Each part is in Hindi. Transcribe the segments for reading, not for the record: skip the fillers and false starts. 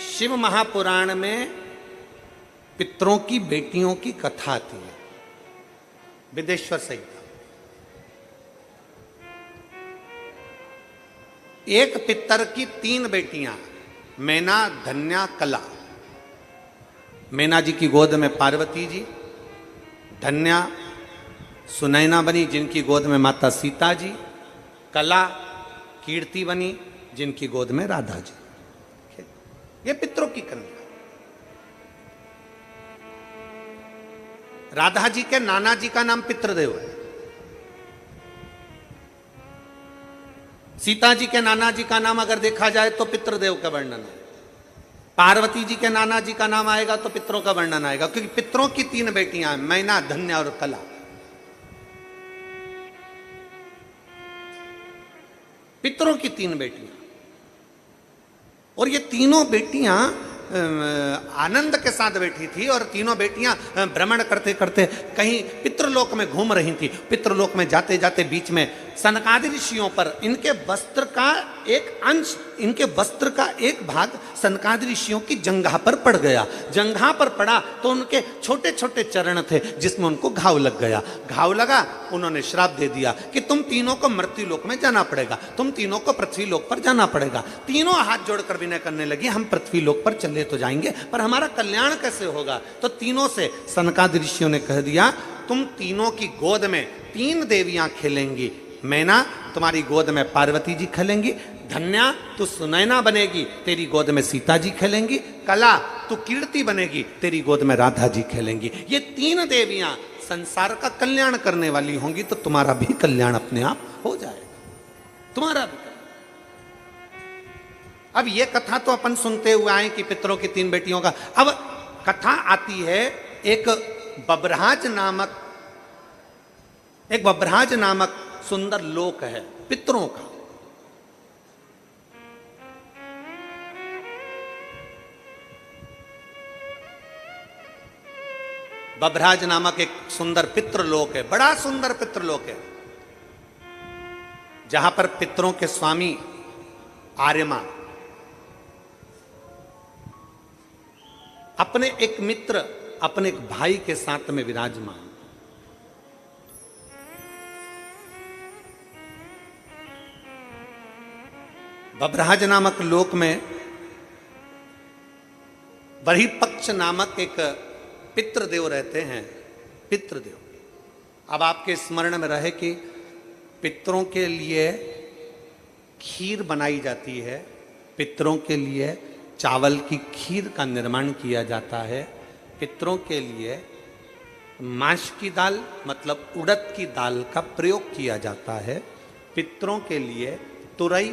शिव महापुराण में पितरों की बेटियों की कथा आती है, विदेश्वर संहिता। एक पितर की 3 बेटियां, मैना, धन्या, कला। मैना जी की गोद में पार्वती जी, धन्या सुनैना बनी जिनकी गोद में माता सीता जी, कला कीर्ति बनी जिनकी गोद में राधा जी। ये पितरों की कन्या। राधा जी के नाना जी का नाम पितृदेव है, सीता जी के नाना जी का नाम अगर देखा जाए तो पितृदेव का वर्णन है, पार्वती जी के नाना जी का नाम आएगा तो पितरों का वर्णन आएगा, क्योंकि पितरों की 3 बेटियां हैं, मैना, धन्या और कला। पितरों की 3 बेटियां, और ये तीनों बेटियां आनंद के साथ बैठी थी, और तीनों बेटियां भ्रमण करते करते कहीं पितृलोक में घूम रही थी। पितृलोक में जाते जाते बीच में सनकादि ऋषियों पर इनके वस्त्र का एक अंश, इनके वस्त्र का एक भाग सनकादि ऋषियों की जंघा पर पड़ गया। जंघा पर पड़ा तो उनके छोटे छोटे चरण थे जिसमें उनको घाव लग गया। घाव लगा, उन्होंने श्राप दे दिया कि तुम तीनों को मृत्यु लोक में जाना पड़ेगा, तुम तीनों को पृथ्वी लोक पर जाना पड़ेगा। तीनों हाथ जोड़कर विनय करने लगी, हम पृथ्वी लोक पर चले तो जाएंगे, पर हमारा कल्याण कैसे होगा? तो तीनों से सनकादि ऋषियों ने कह दिया, तुम तीनों की गोद में 3 देवियां खेलेंगी। मैना, तुम्हारी गोद में पार्वती जी खेलेंगी। धन्या, तू सुनैना बनेगी, तेरी गोद में सीता जी खेलेंगी। कला, तू कीर्ति बनेगी, तेरी गोद में राधा जी खेलेंगी। ये 3 देवियां संसार का कल्याण करने वाली होंगी, तो तुम्हारा भी कल्याण अपने आप हो जाएगा, तुम्हारा भी। अब ये कथा तो अपन सुनते हुए आए कि पितरों की 3 बेटियों का। अब कथा आती है एक बब्रहाज नामक सुंदर लोक है पितरों का। बब्रहाज नामक एक सुंदर पितृलोक है, बड़ा सुंदर पितृलोक है, जहां पर पितरों के स्वामी आर्यमा अपने एक मित्र, अपने एक भाई के साथ में विराजमान। बब्रहाज नामक लोक में बर्हिपक्ष नामक एक पितृदेव रहते हैं। पितृदेव, अब आपके स्मरण में रहे कि पितरों के लिए खीर बनाई जाती है, पितरों के लिए चावल की खीर का निर्माण किया जाता है, पितरों के लिए माश की दाल मतलब उड़द की दाल का प्रयोग किया जाता है, पितरों के लिए तुरई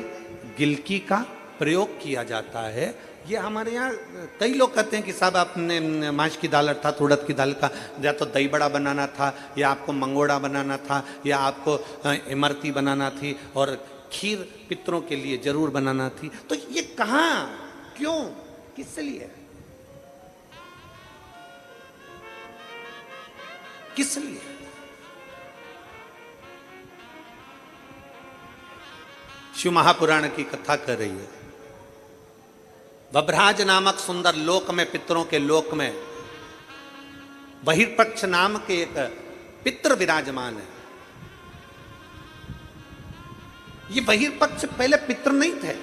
गिलकी का प्रयोग किया जाता है। ये हमारे यहाँ कई लोग कहते हैं कि साहब आपने माश की दाल अर्थात उड़द की दाल का या तो दही बड़ा बनाना था, या आपको मंगोड़ा बनाना था, या आपको इमरती बनाना थी, और खीर पितरों के लिए जरूर बनाना थी। तो ये कहाँ, क्यों, किस लिए, किस लिए? शिव महापुराण की कथा कर रही है। बब्रहाज नामक सुंदर लोक में, पितरों के लोक में बहिर्पक्ष नाम के एक पितृ विराजमान है। ये बहिर्पक्ष पहले पितृ नहीं थे,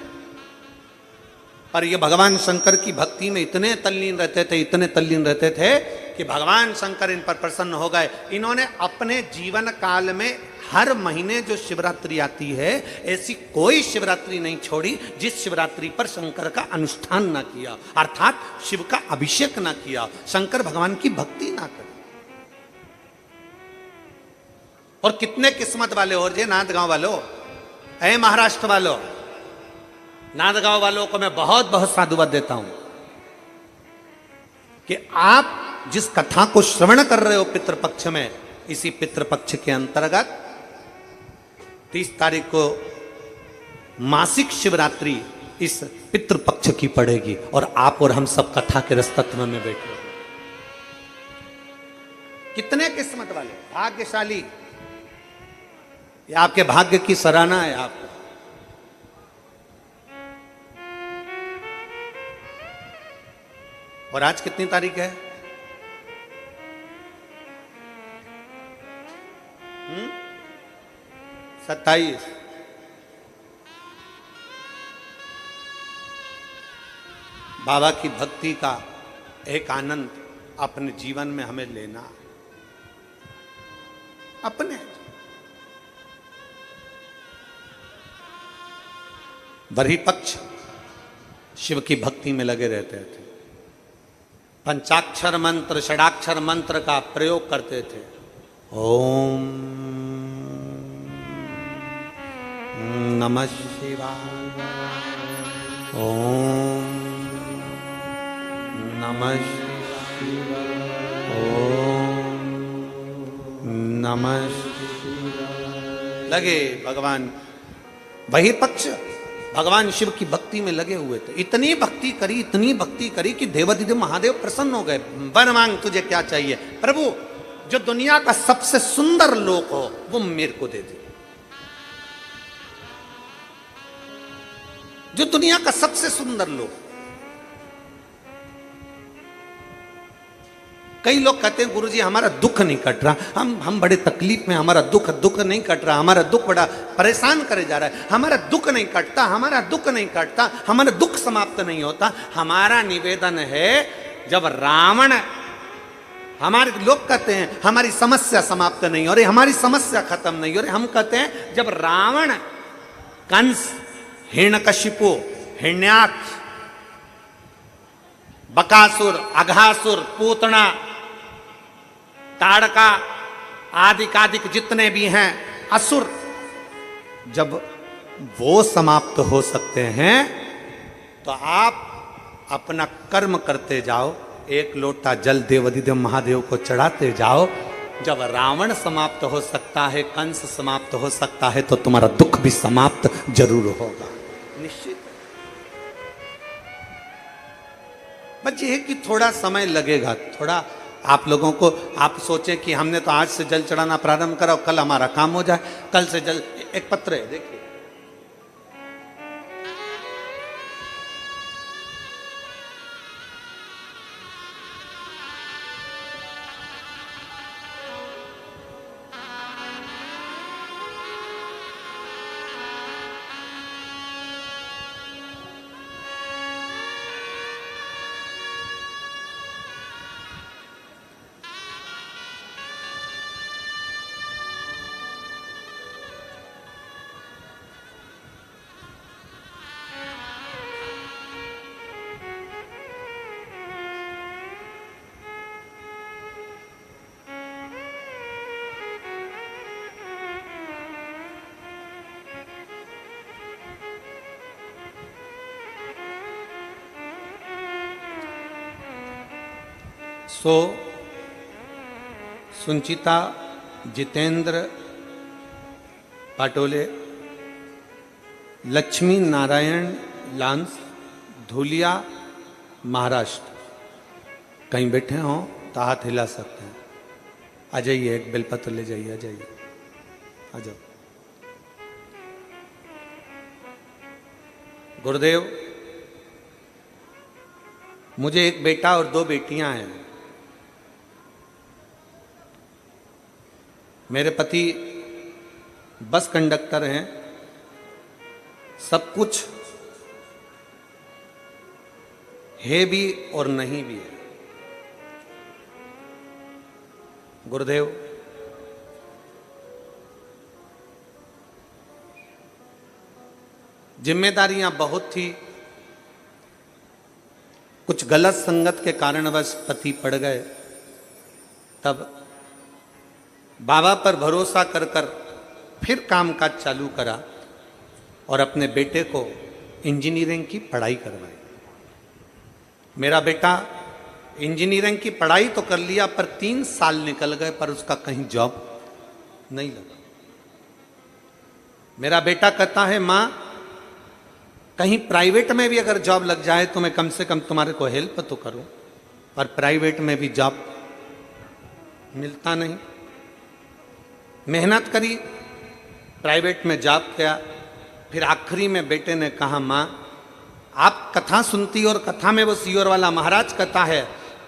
पर ये भगवान शंकर की भक्ति में इतने तल्लीन रहते थे कि भगवान शंकर इन पर प्रसन्न हो गए। इन्होंने अपने जीवन काल में हर महीने जो शिवरात्रि आती है, ऐसी कोई शिवरात्रि नहीं छोड़ी जिस शिवरात्रि पर शंकर का अनुष्ठान ना किया, अर्थात शिव का अभिषेक ना किया, शंकर भगवान की भक्ति ना करी। और कितने किस्मत वाले हो जे नांदगांव वालों, ऐ महाराष्ट्र वालों, नांदगांव वालों को मैं बहुत बहुत साधुवाद देता हूं कि आप जिस कथा को श्रवण कर रहे हो पितृपक्ष में, इसी पितृपक्ष के अंतर्गत 30 तारीख को मासिक शिवरात्रि इस पितृपक्ष की पड़ेगी, और आप और हम सब कथा के रसतत्व में बैठे। कितने किस्मत वाले, भाग्यशाली, ये आपके भाग्य की सराहना है आपको। और आज कितनी तारीख है? 27। बाबा की भक्ति का एक आनंद अपने जीवन में हमें लेना, अपने बरही पक्ष शिव की भक्ति में लगे रहते थे, पंचाक्षर मंत्र षडाक्षर मंत्र का प्रयोग करते थे। ओम नमः शिवाय, ओम नमः शिवाय, ओम नमः शिवाय। लगे भगवान वही पक्ष भगवान शिव की भक्ति में लगे हुए थे। इतनी भक्ति करी कि देवाधिदेव महादेव प्रसन्न हो गए। वर मांग, तुझे क्या चाहिए? प्रभु, जो दुनिया का सबसे सुंदर लोक हो वो मेरे को दे दे। जो दुनिया का सबसे सुंदर लोक। कई लोग कहते हैं गुरुजी हमारा दुख नहीं कट रहा, हम बड़े तकलीफ में, हमारा दुख नहीं कट रहा, हमारा दुख बड़ा परेशान करे जा रहा है, हमारा दुख नहीं कटता, हमारा दुख नहीं कटता, हमारा दुख समाप्त नहीं होता। हमारा निवेदन है, जब रावण, हमारे लोग कहते हैं हमारी समस्या समाप्त नहीं हो रही, हमारी समस्या खत्म नहीं हो रही। हम कहते हैं जब रावण, कंस, हिरण्यकशिपु, हिरण्याक्ष, बकासुर, अघासुर, पूतना, ताड़का आदिक जितने भी हैं असुर, जब वो समाप्त हो सकते हैं तो आप अपना कर्म करते जाओ, एक लोटा जल देवाधिदेव महादेव को चढ़ाते जाओ। जब रावण समाप्त हो सकता है, कंस समाप्त हो सकता है, तो तुम्हारा दुख भी समाप्त जरूर होगा, निश्चित। बस ये है कि थोड़ा समय लगेगा, थोड़ा आप लोगों को, आप सोचें कि हमने तो आज से जल चढ़ाना प्रारंभ करा, कल हमारा काम हो जाए, कल से जल। एक पत्र है, देखिए, सो सुंचिता जितेंद्र पाटोले, लक्ष्मी नारायण लांस, धुलिया, महाराष्ट्र। कहीं बैठे हों तो हाथ हिला सकते हैं। आ जाइए, एक बेलपत्र ले जाइए, आ जाइए, आ जाओ। गुरुदेव, मुझे एक बेटा और 2 बेटियां हैं। मेरे पति बस कंडक्टर हैं, सब कुछ है भी और नहीं भी है। गुरुदेव, जिम्मेदारियां बहुत थी, कुछ गलत संगत के कारणवश पति पड़ गए। तब बाबा पर भरोसा कर कर फिर काम काज चालू करा और अपने बेटे को इंजीनियरिंग की पढ़ाई करवाई। मेरा बेटा इंजीनियरिंग की पढ़ाई तो कर लिया, पर 3 साल निकल गए, पर उसका कहीं जॉब नहीं लगा। मेरा बेटा कहता है, माँ कहीं प्राइवेट में भी अगर जॉब लग जाए तो मैं कम से कम तुम्हारे को हेल्प तो करूं, पर प्राइवेट में भी जॉब मिलता नहीं। मेहनत करी, प्राइवेट में जॉब किया, फिर आखिरी में बेटे ने कहा, माँ आप कथा सुनती और कथा में वो सीहोर वाला महाराज कहता है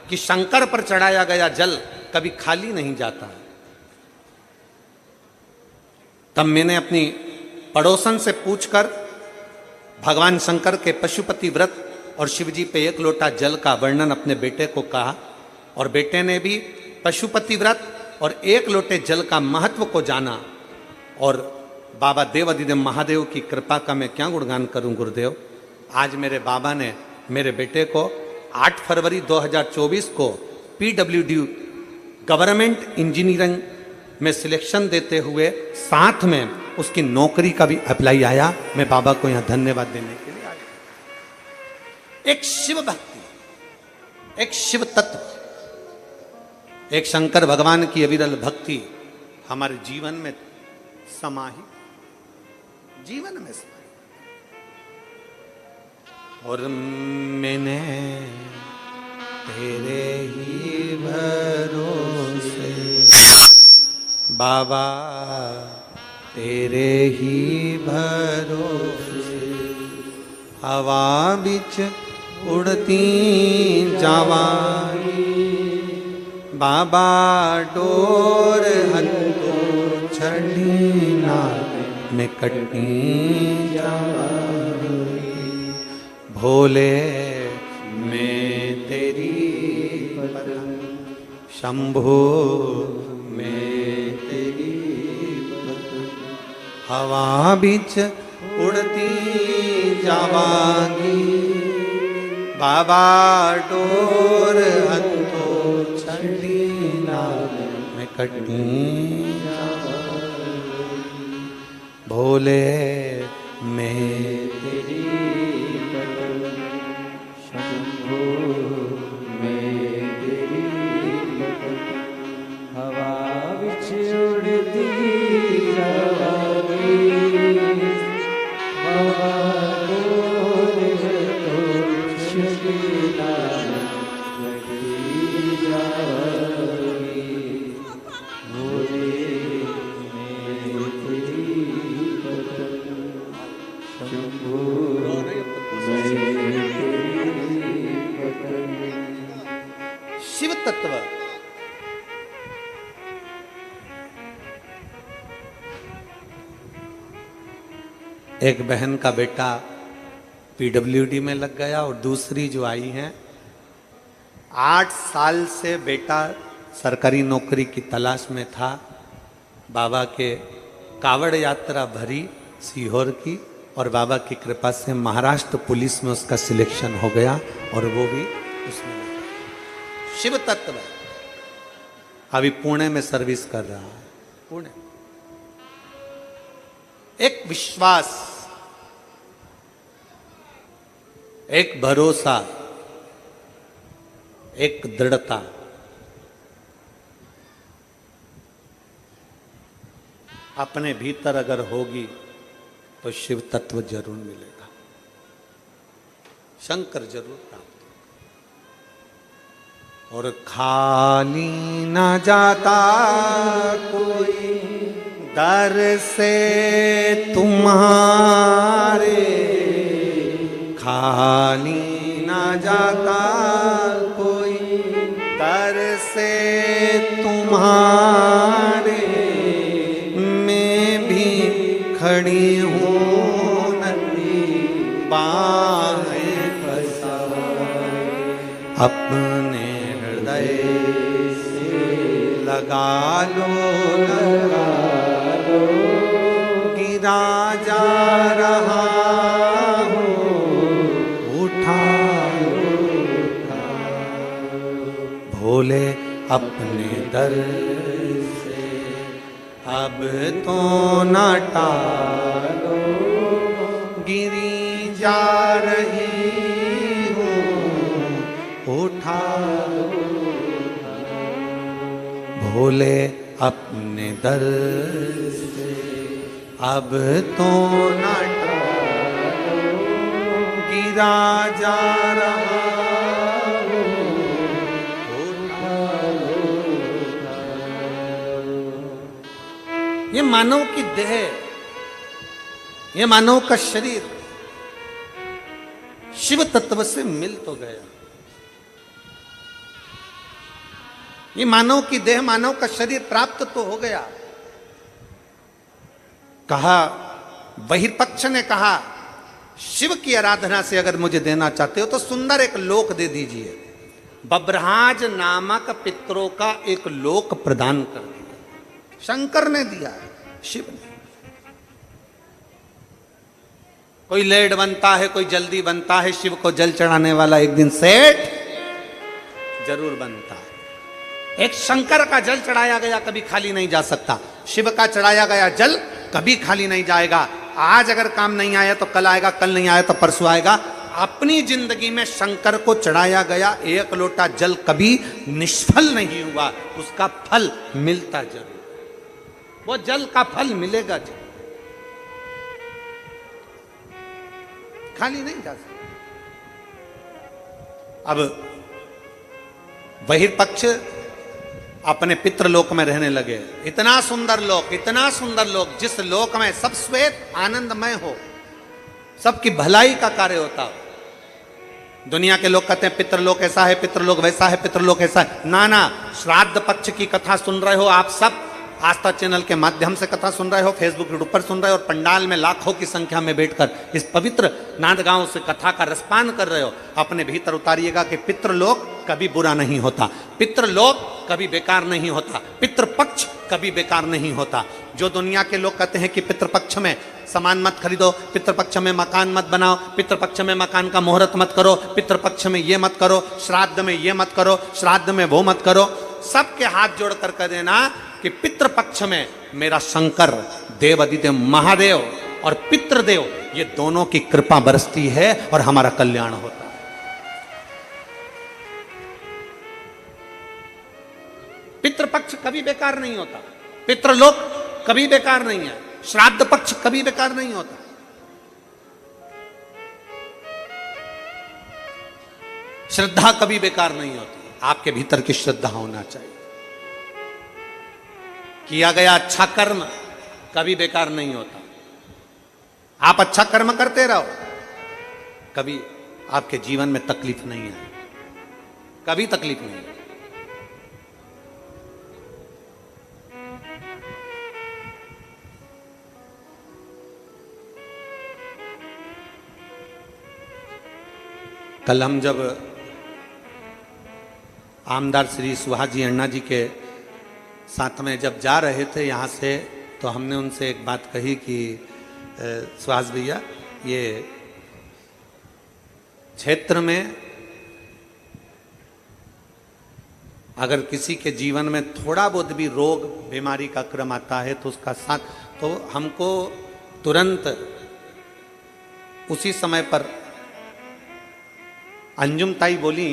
कि शंकर पर चढ़ाया गया जल कभी खाली नहीं जाता। तब मैंने अपनी पड़ोसन से पूछकर भगवान शंकर के पशुपति व्रत और शिवजी पे एक लोटा जल का वर्णन अपने बेटे को कहा, और बेटे ने भी पशुपति व्रत और एक लोटे जल का महत्व को जाना। और बाबा देवाधिदेव महादेव की कृपा का मैं क्या गुणगान करूं गुरुदेव। आज मेरे बाबा ने मेरे बेटे को 8 फरवरी 2024 को PWD गवर्नमेंट इंजीनियरिंग में सिलेक्शन देते हुए साथ में उसकी नौकरी का भी अप्लाई आया। मैं बाबा को यहां धन्यवाद देने के लिए आया। एक शिव भक्ति, एक शिव तत्व, एक शंकर भगवान की अविरल भक्ति हमारे जीवन में समाहित, जीवन में समाहित। और मैंने तेरे ही भरोसे बाबा, तेरे ही भरोसे हवा बिच उड़ती जावागी, बाबा डोर हथो छड़ी ना में कटनी जावागी, भोले मैं तेरी पतंग, शंभो मैं तेरी पतंग, हवा बिच उड़ती जावागी, बाबा डोर हथो छड़ी ना में कटनी जावागी, भोले मैं तेरी पतंग, शंभो मैं तेरी पतंग, हवा बिच उड़ती जावागी, बाबा डोर हथो छड़ी ना में कटनी जावागी, भोले मैं तेरी पतंग, शंभो मैं तेरी पतंग। शिव तत्व एक बहन का बेटा PWD में लग गया और दूसरी जो आई हैं 8 साल से बेटा सरकारी नौकरी की तलाश में था। बाबा के कावड़ यात्रा भरी सीहोर की और बाबा की कृपा से महाराष्ट्र पुलिस में उसका सिलेक्शन हो गया और वो भी उसमें शिव तत्व अभी पुणे में सर्विस कर रहा है। पुणे एक विश्वास, एक भरोसा, एक दृढ़ता, अपने भीतर अगर होगी तो शिव तत्व जरूर मिलेगा, शंकर जरूर प्राप्त होगा। और खाली ना जाता कोई दर से तुम्हारे, खाली ना जाता कोई दर से तुम्हारे, मैं भी खड़ी हूँ नंदी बाहें पसारे, अपने हृदय से लगा लो, गिरा जा रहा हूँ, उठा भोले अपने दर से, अब तो न टालो, गिरी जा रही हूँ, उठा भोले अपने दर से, अब तो न टालो, गिरा जा रहा हूँ, उठा ये मानव की देह, ये मानव का शरीर शिव तत्व से मिल तो गया। ये मानव की देह, मानव का शरीर प्राप्त तो हो गया। कहा, बहिर्पक्ष ने कहा, शिव की आराधना से अगर मुझे देना चाहते हो तो सुंदर एक लोक दे दीजिए। बब्रहाज नामक पितरों का एक लोक प्रदान कर दिया। शंकर ने दिया है, शिव ने। कोई लेट बनता है, कोई जल्दी बनता है, शिव को जल चढ़ाने वाला एक दिन सेठ जरूर बनता है। एक शंकर का जल चढ़ाया गया कभी खाली नहीं जा सकता। शिव का चढ़ाया गया जल कभी खाली नहीं जाएगा। आज अगर काम नहीं आया तो कल आएगा, कल नहीं आया तो परसों आएगा। अपनी जिंदगी में शंकर को चढ़ाया गया एक लोटा जल कभी निष्फल नहीं हुआ, उसका फल मिलता जरूर। वो जल का फल मिलेगा जरूर, खाली नहीं जा सकता। अब बहिर्पक्ष अपने पितृलोक में रहने लगे। इतना सुंदर लोक, इतना सुंदर लोक, जिस लोक में सब श्वेत आनंदमय हो, सबकी भलाई का कार्य होता हो। दुनिया के लोग कहते हैं पितृलोक ऐसा है, पितृलोक वैसा है, पितृलोक ऐसा है। ना ना, श्राद्ध पक्ष की कथा सुन रहे हो आप सब, आस्था चैनल के माध्यम से कथा सुन रहे हो, फेसबुक यूट्यूब पर सुन रहे हो, और पंडाल में लाखों की संख्या में बैठकर इस पवित्र नांदगांव से कथा का रसपान कर रहे हो। अपने भीतर उतारिएगा कि पितृलोक कभी बुरा नहीं होता, पितृलोक कभी बेकार नहीं होता, पितृपक्ष कभी बेकार नहीं होता। जो दुनिया के लोग कहते हैं कि पितृपक्ष में सामान मत खरीदो, पितृपक्ष में मकान मत बनाओ, पितृपक्ष में मकान का मुहूर्त मत करो, पितृपक्ष में ये मत करो, श्राद्ध में ये मत करो, श्राद्ध में वो मत करो, सबके हाथ जोड़ कर कह देना कि पितृपक्ष में मेरा शंकर, देव अधिदेव महादेव और पितृदेव, ये दोनों की कृपा बरसती है और हमारा कल्याण होता है। पितृपक्ष कभी बेकार नहीं होता, पितृलोक कभी बेकार नहीं है, श्राद्ध पक्ष कभी बेकार नहीं होता। श्रद्धा कभी बेकार नहीं होती। आपके भीतर की श्रद्धा होना चाहिए। किया गया अच्छा कर्म कभी बेकार नहीं होता। आप अच्छा कर्म करते रहो, कभी आपके जीवन में तकलीफ नहीं है, कभी तकलीफ नहीं है। कल हम जब आमदार श्री सुहाजी अण्णा जी के साथ में जब जा रहे थे यहाँ से, तो हमने उनसे एक बात कही कि सुहास भैया, ये क्षेत्र में अगर किसी के जीवन में थोड़ा बहुत भी रोग बीमारी का क्रम आता है तो उसका साथ, तो हमको तुरंत उसी समय पर अंजुम ताई बोली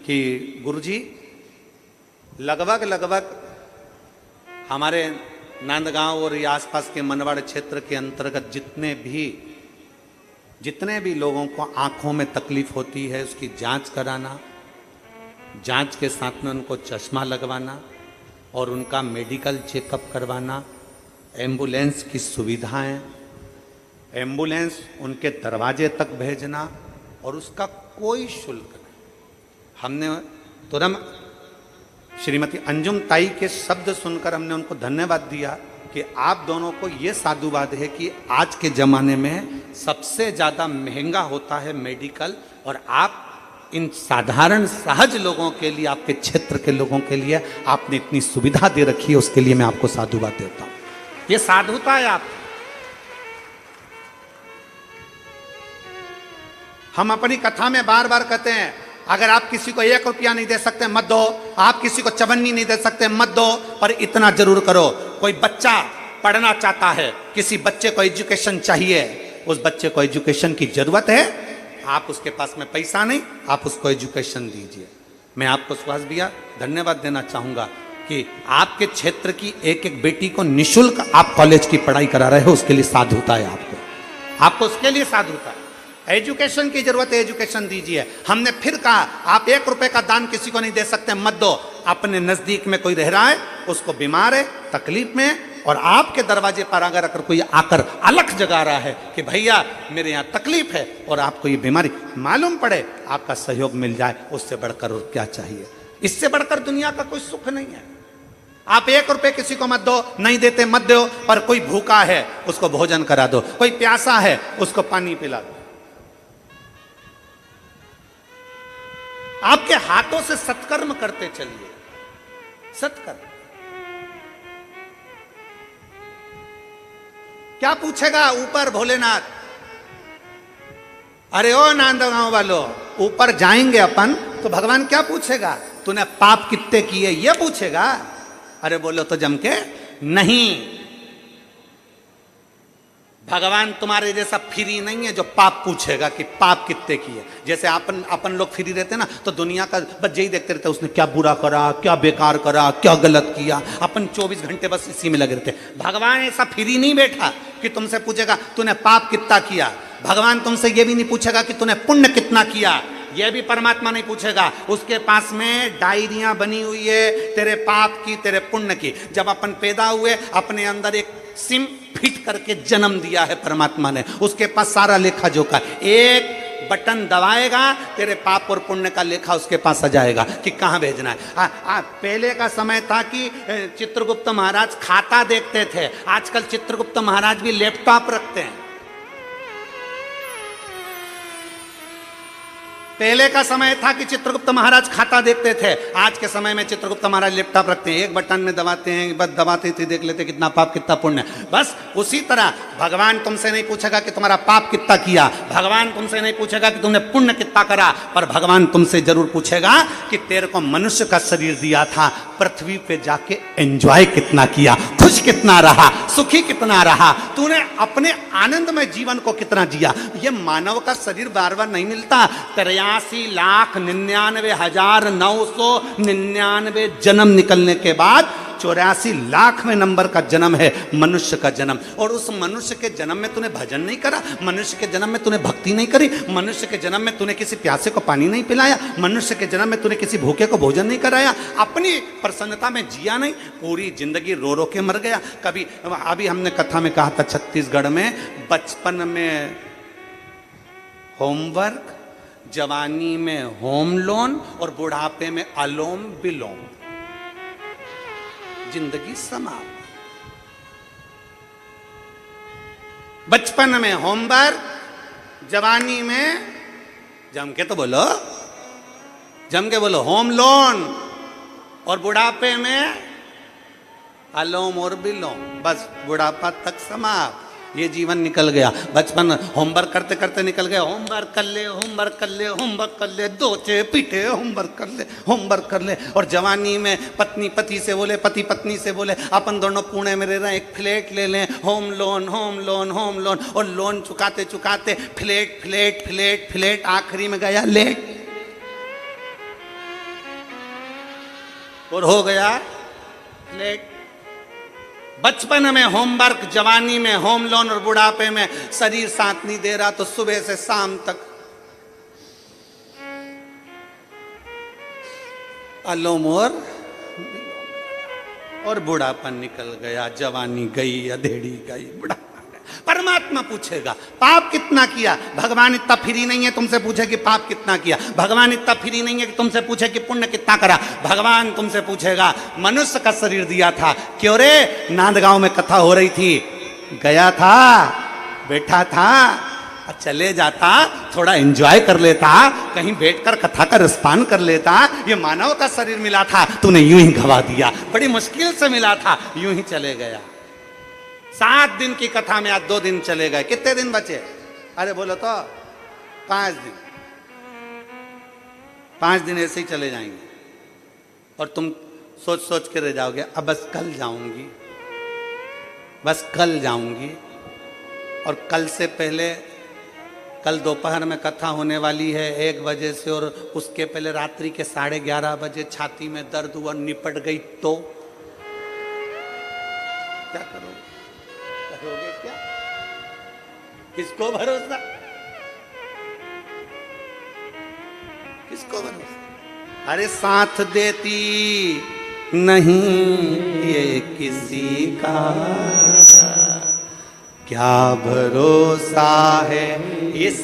कि गुरुजी, लगभग हमारे नांदगांव और ये आसपास के मनवाड़ क्षेत्र के अंतर्गत जितने भी लोगों को आंखों में तकलीफ होती है, उसकी जांच कराना, जांच के साथ में उनको चश्मा लगवाना और उनका मेडिकल चेकअप करवाना, एम्बुलेंस की सुविधाएं, एम्बुलेंस उनके दरवाजे तक भेजना और उसका कोई शुल्क नहीं। हमने तुरंत श्रीमती अंजुम ताई के शब्द सुनकर हमने उनको धन्यवाद दिया कि आप दोनों को ये साधुवाद है कि आज के ज़माने में सबसे ज़्यादा महंगा होता है मेडिकल, और आप इन साधारण सहज लोगों के लिए, आपके क्षेत्र के लोगों के लिए आपने इतनी सुविधा दे रखी है, उसके लिए मैं आपको साधुवाद देता हूँ। ये साधुता है। आप हम अपनी कथा में बार बार कहते हैं, अगर आप किसी को 1 रुपया नहीं दे सकते मत दो, आप किसी को चवन्नी नहीं दे सकते मत दो, पर इतना जरूर करो, कोई बच्चा पढ़ना चाहता है, किसी बच्चे को एजुकेशन चाहिए, उस बच्चे को एजुकेशन की जरूरत है, आप उसके पास में पैसा नहीं, आप उसको एजुकेशन दीजिए। मैं आपको सुहास भैया धन्यवाद देना चाहूंगा कि आपके क्षेत्र की एक एक बेटी को निःशुल्क आप कॉलेज की पढ़ाई करा रहे हो, उसके लिए साधुता है। आपको उसके लिए साधुता है। एजुकेशन की जरूरत है, एजुकेशन दीजिए। हमने फिर कहा, आप 1 रुपए का दान किसी को नहीं दे सकते मत दो। अपने नजदीक में कोई रह रहा है, उसको बीमार है, तकलीफ में, और आपके दरवाजे पर अगर कोई आकर अलख जगा रहा है कि भैया मेरे यहाँ तकलीफ है और आपको ये बीमारी मालूम पड़े, आपका सहयोग मिल जाए, उससे बढ़कर और क्या चाहिए। इससे बढ़कर दुनिया का कोई सुख नहीं है। आप 1 रुपए किसी को मत दो, नहीं देते मत दो, पर कोई भूखा है उसको भोजन करा दो, कोई प्यासा है उसको पानी पिला दो। आपके हाथों से सत्कर्म करते चलिए, सत्कर्म। क्या पूछेगा ऊपर भोलेनाथ? अरे ओ नांदगांव वालों, ऊपर जाएंगे अपन तो भगवान क्या पूछेगा? तूने पाप कितने किए ये पूछेगा? अरे बोलो तो जम के नहीं। भगवान तुम्हारे जैसा फ्री नहीं है जो पाप पूछेगा कि पाप कितने किए। जैसे अपन लोग फ्री रहते ना तो दुनिया का बस यही देखते रहते, उसने क्या बुरा करा, क्या बेकार करा, क्या गलत किया। अपन 24 घंटे बस इसी में लगे रहते। भगवान ऐसा फ्री नहीं बैठा कि तुमसे पूछेगा तूने पाप कितना किया। भगवान तुमसे ये भी नहीं पूछेगा कि तूने पुण्य कितना किया, यह भी परमात्मा नहीं पूछेगा। उसके पास में डायरियां बनी हुई है तेरे पाप की, तेरे पुण्य की। जब अपन पैदा हुए अपने अंदर एक सिम फिट करके जन्म दिया है परमात्मा ने, उसके पास सारा लेखा जोखा। एक बटन दबाएगा तेरे पाप और पुण्य का लेखा उसके पास आ जाएगा कि कहां भेजना है। पहले का समय था कि चित्रगुप्त महाराज खाता देखते थे, आजकल चित्रगुप्त महाराज भी लैपटॉप रखते हैं। पहले का समय था कि चित्रगुप्त महाराज खाता देखते थे, आज के समय में चित्रगुप्त महाराज लैपटॉप रखते हैं। एक बटन में दबाते हैं, बस दबाते थे देख लेते कितना पाप कितना पुण्य। बस उसी तरह भगवान तुमसे नहीं पूछेगा कि तुम्हारा पाप कितना किया, भगवान तुमसे नहीं पूछेगा कि तुमने पुण्य कितना करा, पर भगवान तुमसे जरूर पूछेगा कि तेरे को मनुष्य का शरीर दिया था, पृथ्वी पे जाके एंजॉय कितना किया, खुश कितना रहा, सुखी कितना रहा, तूने अपने आनंदमय जीवन को कितना जिया। ये मानव का शरीर बार बार नहीं मिलता। 83,99,999 जन्म निकलने के बाद 84,00,000वें नंबर का जन्म है मनुष्य का जन्म। और उस मनुष्य के जन्म में तूने भजन नहीं करा, मनुष्य के जन्म में तूने भक्ति नहीं करी, मनुष्य के जन्म में तूने किसी प्यासे को पानी नहीं पिलाया, मनुष्य के जन्म में तूने किसी भूखे को भोजन नहीं कराया, अपनी प्रसन्नता में जिया नहीं, पूरी जिंदगी रो रो के मर गया। कभी अभी हमने कथा में कहा था, छत्तीसगढ़ में बचपन में होमवर्क, जवानी में होम लोन और बुढ़ापे में अलोम विलोम, जिंदगी समाप्त। बचपन में होमवर्क, जवानी में जम के तो बोलो, जम के बोलो होम लोन, और बुढ़ापे में अलोम और विलोम, बस बुढ़ापा तक समाप्त। ये जीवन निकल गया। बचपन होमवर्क करते करते निकल गया, होमवर्क कर ले, होमवर्क कर ले, होमवर्क कर ले, दोचे पीटे, होमवर्क कर ले, होमवर्क कर ले। और जवानी में पत्नी पति से बोले, पति पत्नी से बोले, अपन दोनों पुणे में रह रहे हैं, एक फ्लैट ले लें, home loan, home loan, home loan, और लोन चुकाते चुकाते फ्लैट फ्लैट फ्लैट फ्लैट, आखिरी में गया लेट और हो गया फ्लैट। बचपन में होमवर्क, जवानी में होम लोन और बुढ़ापे में शरीर साथ नहीं दे रहा तो सुबह से शाम तक अलोम और बुढ़ापा निकल गया, जवानी गई, अधेड़ी गई, बुढ़ापा गया। परमात्मा पूछेगा पाप कितना किया। भगवान इतना फ्री नहीं है तुमसे पूछे कि पाप कितना किया, भगवान इतना फ्री नहीं है कि तुमसे पूछे कि पुण्य कितना करा। भगवान तुमसे पूछेगा मनुष्य का शरीर दिया था, क्यों रे? नांदगांव में कथा हो रही थी, गया था, बैठा था, चले जाता, थोड़ा एंजॉय कर लेता, कहीं बैठकर कथा का रसपान कर लेता। ये मानव का शरीर मिला था, तूने यूं ही गवा दिया, बड़ी मुश्किल से मिला था, यूं ही चले गया। 7 दिन की कथा में आज 2 दिन चले गए, कितने दिन बचे? अरे बोलो तो 5 दिन। 5 दिन ऐसे ही चले जाएंगे और तुम सोच सोच के रह जाओगे, अब बस कल जाऊंगी, बस कल जाऊंगी। और कल से पहले, कल दोपहर में कथा होने वाली है 1 बजे से, और उसके पहले रात्रि के 11:30 बजे छाती में दर्द हुआ, निपट गई तो क्या करोगे? करोगे क्या? किसको भरोसा, किसको भरोसा? अरे साथ देती नहीं ये किसी का, क्या भरोसा है इस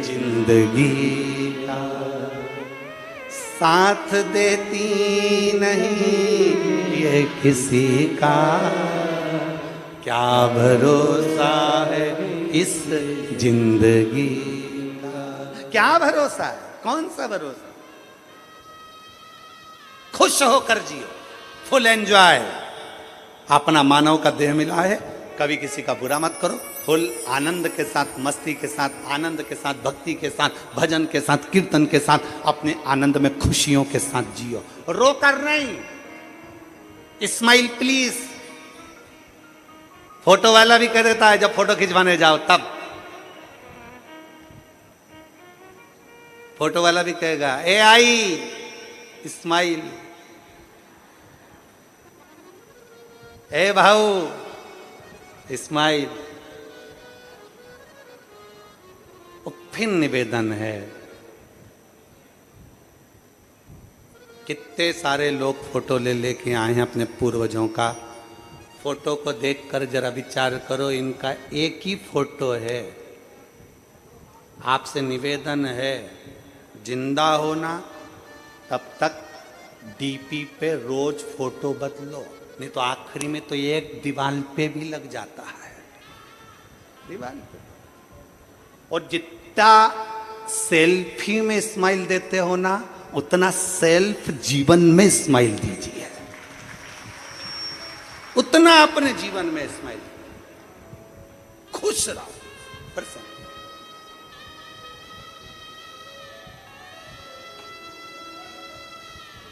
जिंदगी का, साथ देती नहीं ये किसी का, क्या भरोसा है इस जिंदगी का। क्या भरोसा है, कौन सा भरोसा? खुश होकर जियो, फुल एंजॉय। अपना मानव का देह मिला है, कभी किसी का बुरा मत करो, फुल आनंद के साथ, मस्ती के साथ, आनंद के साथ, भक्ति के साथ, भजन के साथ, कीर्तन के साथ, अपने आनंद में खुशियों के साथ जियो, रोकर नहीं। Smile please. फोटो वाला भी कह देता है जब फोटो खिंचवाने जाओ तब, फोटो वाला भी कहेगा ए आई स्माइल, ए भाऊ स्माइल। फिर निवेदन है, कितने सारे लोग फोटो ले लेके आए हैं अपने पूर्वजों का, फोटो को देखकर जरा विचार करो, इनका एक ही फोटो है। आपसे निवेदन है, जिंदा होना तब तक डीपी पे रोज फोटो बदलो, नहीं तो आखिरी में तो एक दीवार पे भी लग जाता है, दीवार पे। और जितना सेल्फी में स्माइल देते हो ना, उतना सेल्फ जीवन में स्माइल दीजिए, उतना अपने जीवन में स्माइल, खुश रहो, प्रसन्न।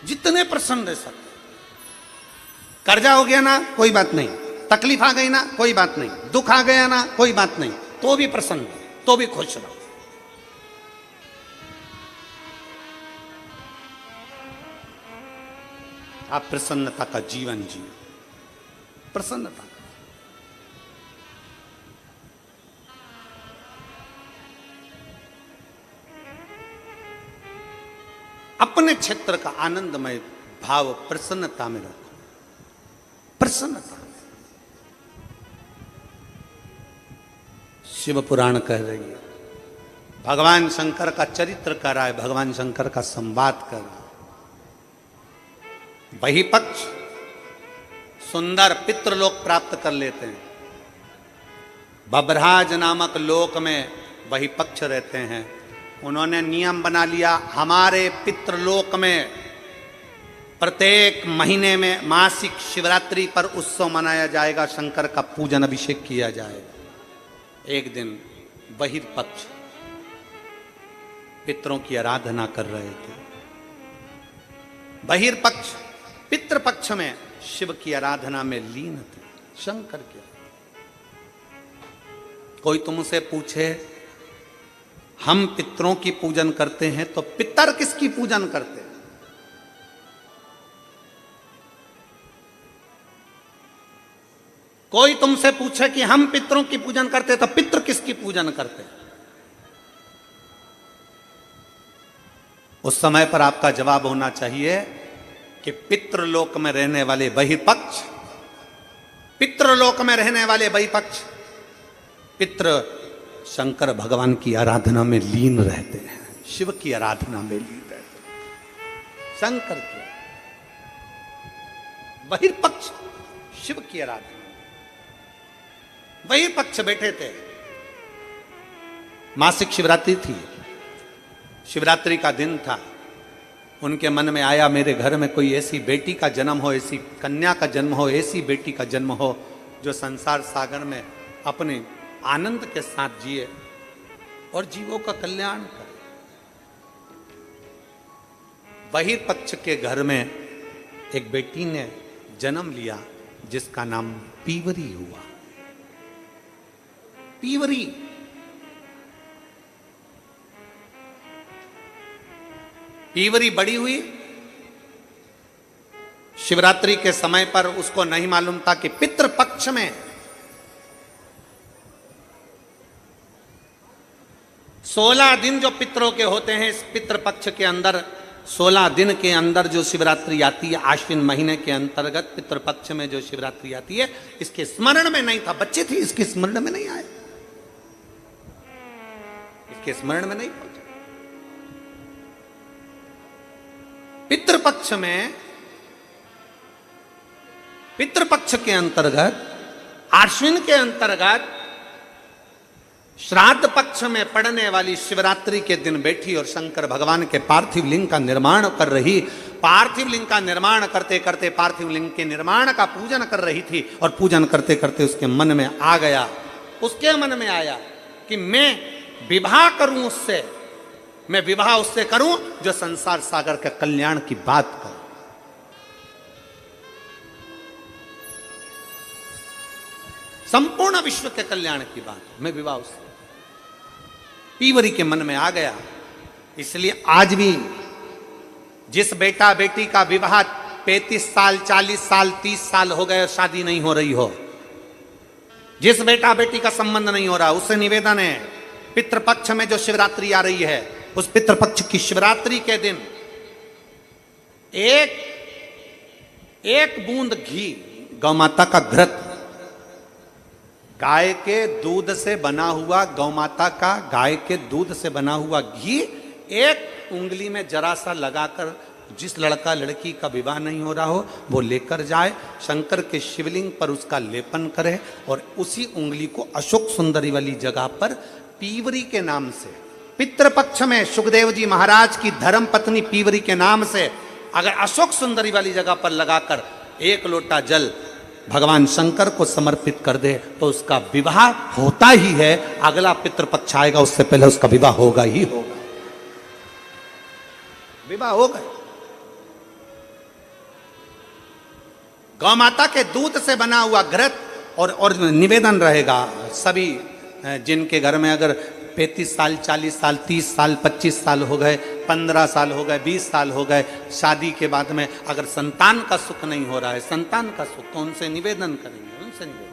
जितने प्रसन्न रह सकते। कर्जा हो गया ना, कोई बात नहीं, तकलीफ आ गई ना, कोई बात नहीं, दुख आ गया ना, कोई बात नहीं, तो भी प्रसन्न, तो भी खुश रहो। आप प्रसन्नता का जीवन जियो, प्रसन्नता। अपने क्षेत्र का आनंदमय भाव प्रसन्नता में रखो, प्रसन्नता। शिव पुराण कह रही है, भगवान शंकर का चरित्र कर रहा है, भगवान शंकर का संवाद कर रहा है। वही पक्ष सुंदर पितृलोक प्राप्त कर लेते हैं, बभराज नामक लोक में वही पक्ष रहते हैं। उन्होंने नियम बना लिया, हमारे पितृलोक में प्रत्येक महीने में मासिक शिवरात्रि पर उत्सव मनाया जाएगा, शंकर का पूजन अभिषेक किया जाएगा। एक दिन बहिर्पक्ष पितरों की आराधना कर रहे थे, बहिर्पक्ष पितृपक्ष में शिव की आराधना में लीन थे, शंकर के। कोई तुमसे पूछे हम पितरों की पूजन करते हैं, तो पितर किसकी पूजन करते हैं? कोई तुमसे पूछे कि हम पितरों की पूजन करते हैं, तो पितर किसकी पूजन करते हैं? उस समय पर आपका जवाब होना चाहिए कि पितृलोक में रहने वाले बहिर्पक्ष, पितृलोक में रहने वाले बहिर्पक्ष पितृ शंकर भगवान की आराधना में लीन रहते हैं, शिव की आराधना में लीन रहते हैं। शंकर के बहिर्पक्ष शिव की आराधना, बहिर्पक्ष बैठे थे। मासिक शिवरात्रि थी, शिवरात्रि का दिन था। उनके मन में आया, मेरे घर में कोई ऐसी बेटी का जन्म हो, ऐसी कन्या का जन्म हो, ऐसी बेटी का जन्म हो जो संसार सागर में अपने आनंद के साथ जिए और जीवों का कल्याण करे। बहिर्पक्ष के घर में एक बेटी ने जन्म लिया जिसका नाम पीवरी हुआ। पीवरी पीवरी बड़ी हुई। शिवरात्रि के समय पर उसको नहीं मालूम था कि पितृपक्ष में 16 दिन जो पितरों के होते हैं, इस पितृपक्ष के अंदर 16 दिन के अंदर जो शिवरात्रि आती है, आश्विन महीने के अंतर्गत पितृपक्ष में जो शिवरात्रि आती है, इसके स्मरण में नहीं था। बच्चे थे, इसके स्मरण में नहीं आए, इसके स्मरण में नहीं पहुंचे। पितृपक्ष में, पितृपक्ष के अंतर्गत, आश्विन के अंतर्गत श्राद्ध पक्ष में पड़ने वाली शिवरात्रि के दिन बैठी और शंकर भगवान के पार्थिव लिंग का निर्माण कर रही। पार्थिव लिंग का निर्माण करते करते पार्थिव लिंग के निर्माण का पूजन कर रही थी, और पूजन करते करते उसके मन में आ गया, उसके मन में आया कि मैं विवाह करूं उससे, मैं विवाह उससे करूं जो संसार सागर के कल्याण की बात करे। संपूर्ण विश्व के कल्याण की बात, मैं विवाह उससे। पीवरी के मन में आ गया। इसलिए आज भी जिस बेटा बेटी का विवाह 35 साल, 40 साल, 30 साल हो गए और शादी नहीं हो रही हो, जिस बेटा बेटी का संबंध नहीं हो रहा, उससे निवेदन है, पितृपक्ष में जो शिवरात्रि आ रही है, उस पितृपक्ष की शिवरात्रि के दिन एक बूंद घी, गौ माता का घृत, गाय के दूध से बना हुआ, गौ माता का गाय के दूध से बना हुआ घी एक उंगली में जरा सा लगाकर, जिस लड़का लड़की का विवाह नहीं हो रहा हो वो लेकर जाए, शंकर के शिवलिंग पर उसका लेपन करे, और उसी उंगली को अशोक सुंदरी वाली जगह पर पीवरी के नाम से, पितृपक्ष में सुखदेव जी महाराज की धर्म पत्नी पीवरी के नाम से अगर अशोक सुंदरी वाली जगह पर लगाकर एक लोटा जल भगवान शंकर को समर्पित कर दे तो उसका विवाह होता ही है। अगला पितृपक्ष आएगा उससे पहले उसका विवाह होगा ही होगा, विवाह होगा। गौ माता के दूध से बना हुआ घृत, और निवेदन रहेगा सभी जिनके घर में अगर 35 साल, 40 साल, 30 साल, 25 साल हो गए, 15 साल हो गए, 20 साल हो गए, शादी के बाद में अगर संतान का सुख नहीं हो रहा है, संतान का सुख, तो उनसे निवेदन करेंगे, उनसे निवेदन।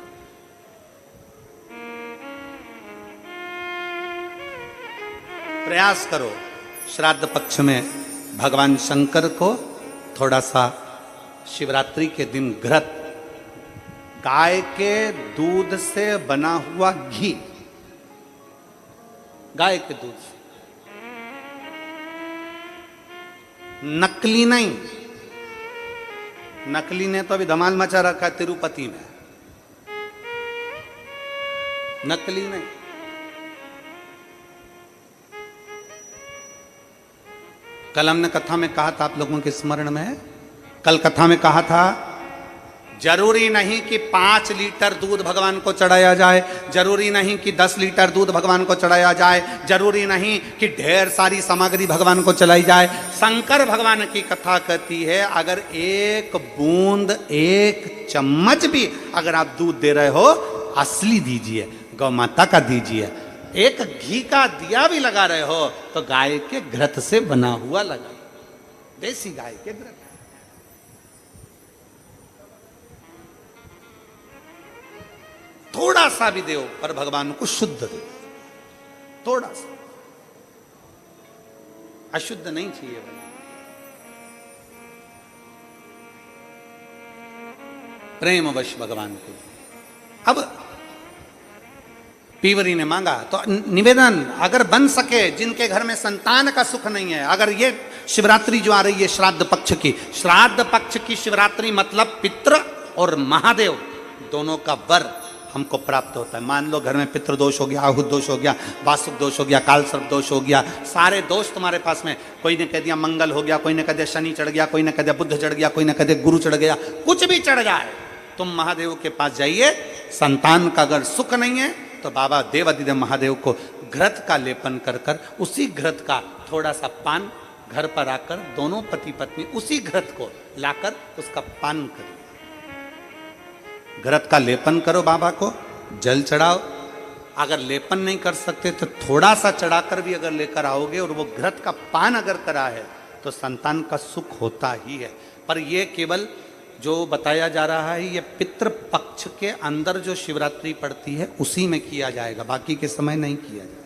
प्रयास करो श्राद्ध पक्ष में भगवान शंकर को थोड़ा सा शिवरात्रि के दिन घृत, गाय के दूध से बना हुआ घी, गाय के दूध से, नकली नहीं। नकली ने तो अभी धमाल मचा रखा है तिरुपति में, नकली नहीं। कल हमने कथा में कहा था, आप लोगों के स्मरण में है, कल कथा में कहा था जरूरी नहीं कि 5 लीटर दूध भगवान को चढ़ाया जाए, जरूरी नहीं कि 10 लीटर दूध भगवान को चढ़ाया जाए, जरूरी नहीं कि ढेर सारी सामग्री भगवान को चलाई जाए। शंकर भगवान की कथा कहती है अगर एक बूंद, एक चम्मच भी अगर आप दूध दे रहे हो, असली दीजिए, गौ माता का दीजिए। एक घी का दिया भी लगा रहे हो तो गाय के घृत से बना हुआ लगा, देसी गाय के घृत। थोड़ा सा भी दो पर भगवान को शुद्ध दो, थोड़ा सा, अशुद्ध नहीं चाहिए। प्रेमवश भगवान को। अब पीवरी ने मांगा तो निवेदन अगर बन सके, जिनके घर में संतान का सुख नहीं है, अगर ये शिवरात्रि जो आ रही है श्राद्ध पक्ष की, श्राद्ध पक्ष की शिवरात्रि मतलब पितृ और महादेव दोनों का वर हमको प्राप्त होता है। मान लो घर में पितृदोष हो गया, आहुत दोष हो गया, वासुक दोष हो गया, काल सर्प दोष हो गया, सारे दोष तुम्हारे पास में, कोई ने कह दिया मंगल हो गया, कोई ने कह दिया शनि चढ़ गया, कोई ने कह दिया बुध चढ़ गया, कोई ने कह दिया गुरु चढ़ गया, कुछ भी चढ़ जाए, तुम महादेव के पास जाइए। संतान का अगर सुख नहीं है तो बाबा देवादिदेव महादेव को घृत का लेपन कर कर, उसी घृत का थोड़ा सा पान घर पर आकर दोनों पति पत्नी उसी घृत को लाकर उसका पान करो, घृत का लेपन करो, बाबा को जल चढ़ाओ। अगर लेपन नहीं कर सकते तो थोड़ा सा चढ़ाकर भी अगर लेकर आओगे और वो घृत का पान अगर करा है तो संतान का सुख होता ही है। पर ये केवल जो बताया जा रहा है ये पितृपक्ष के अंदर जो शिवरात्रि पड़ती है उसी में किया जाएगा, बाकी के समय नहीं किया जाएगा,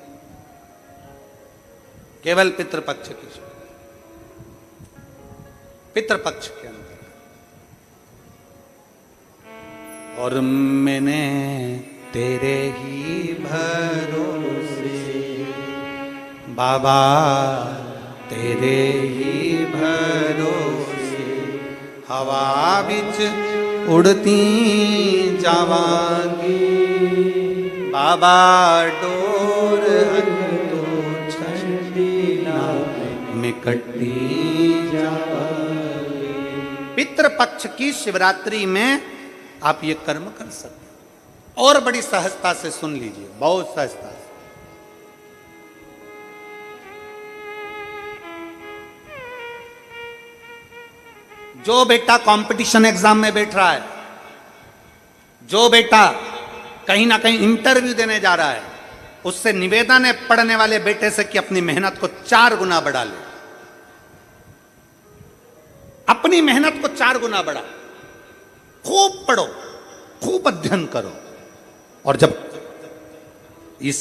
केवल पितृपक्ष की। पितृपक्ष के अंदर। और मैंने तेरे ही भरोसे बाबा, तेरे ही भरोसे हवा बिच उड़ती जावांगी बाबा, डोर तो छड़ीना में कटी जावांगी। पितृपक्ष की शिवरात्रि में आप ये कर्म कर सकते हैं। और बड़ी सहजता से सुन लीजिए, बहुत सहजता से। जो बेटा कंपटीशन एग्जाम में बैठ रहा है, जो बेटा कहीं ना कहीं इंटरव्यू देने जा रहा है, उससे निवेदन है पढ़ने वाले बेटे से कि अपनी मेहनत को 4 गुना बढ़ा ले। अपनी मेहनत को 4 गुना बढ़ा, खूब पढ़ो, खूब अध्ययन करो। और जब इस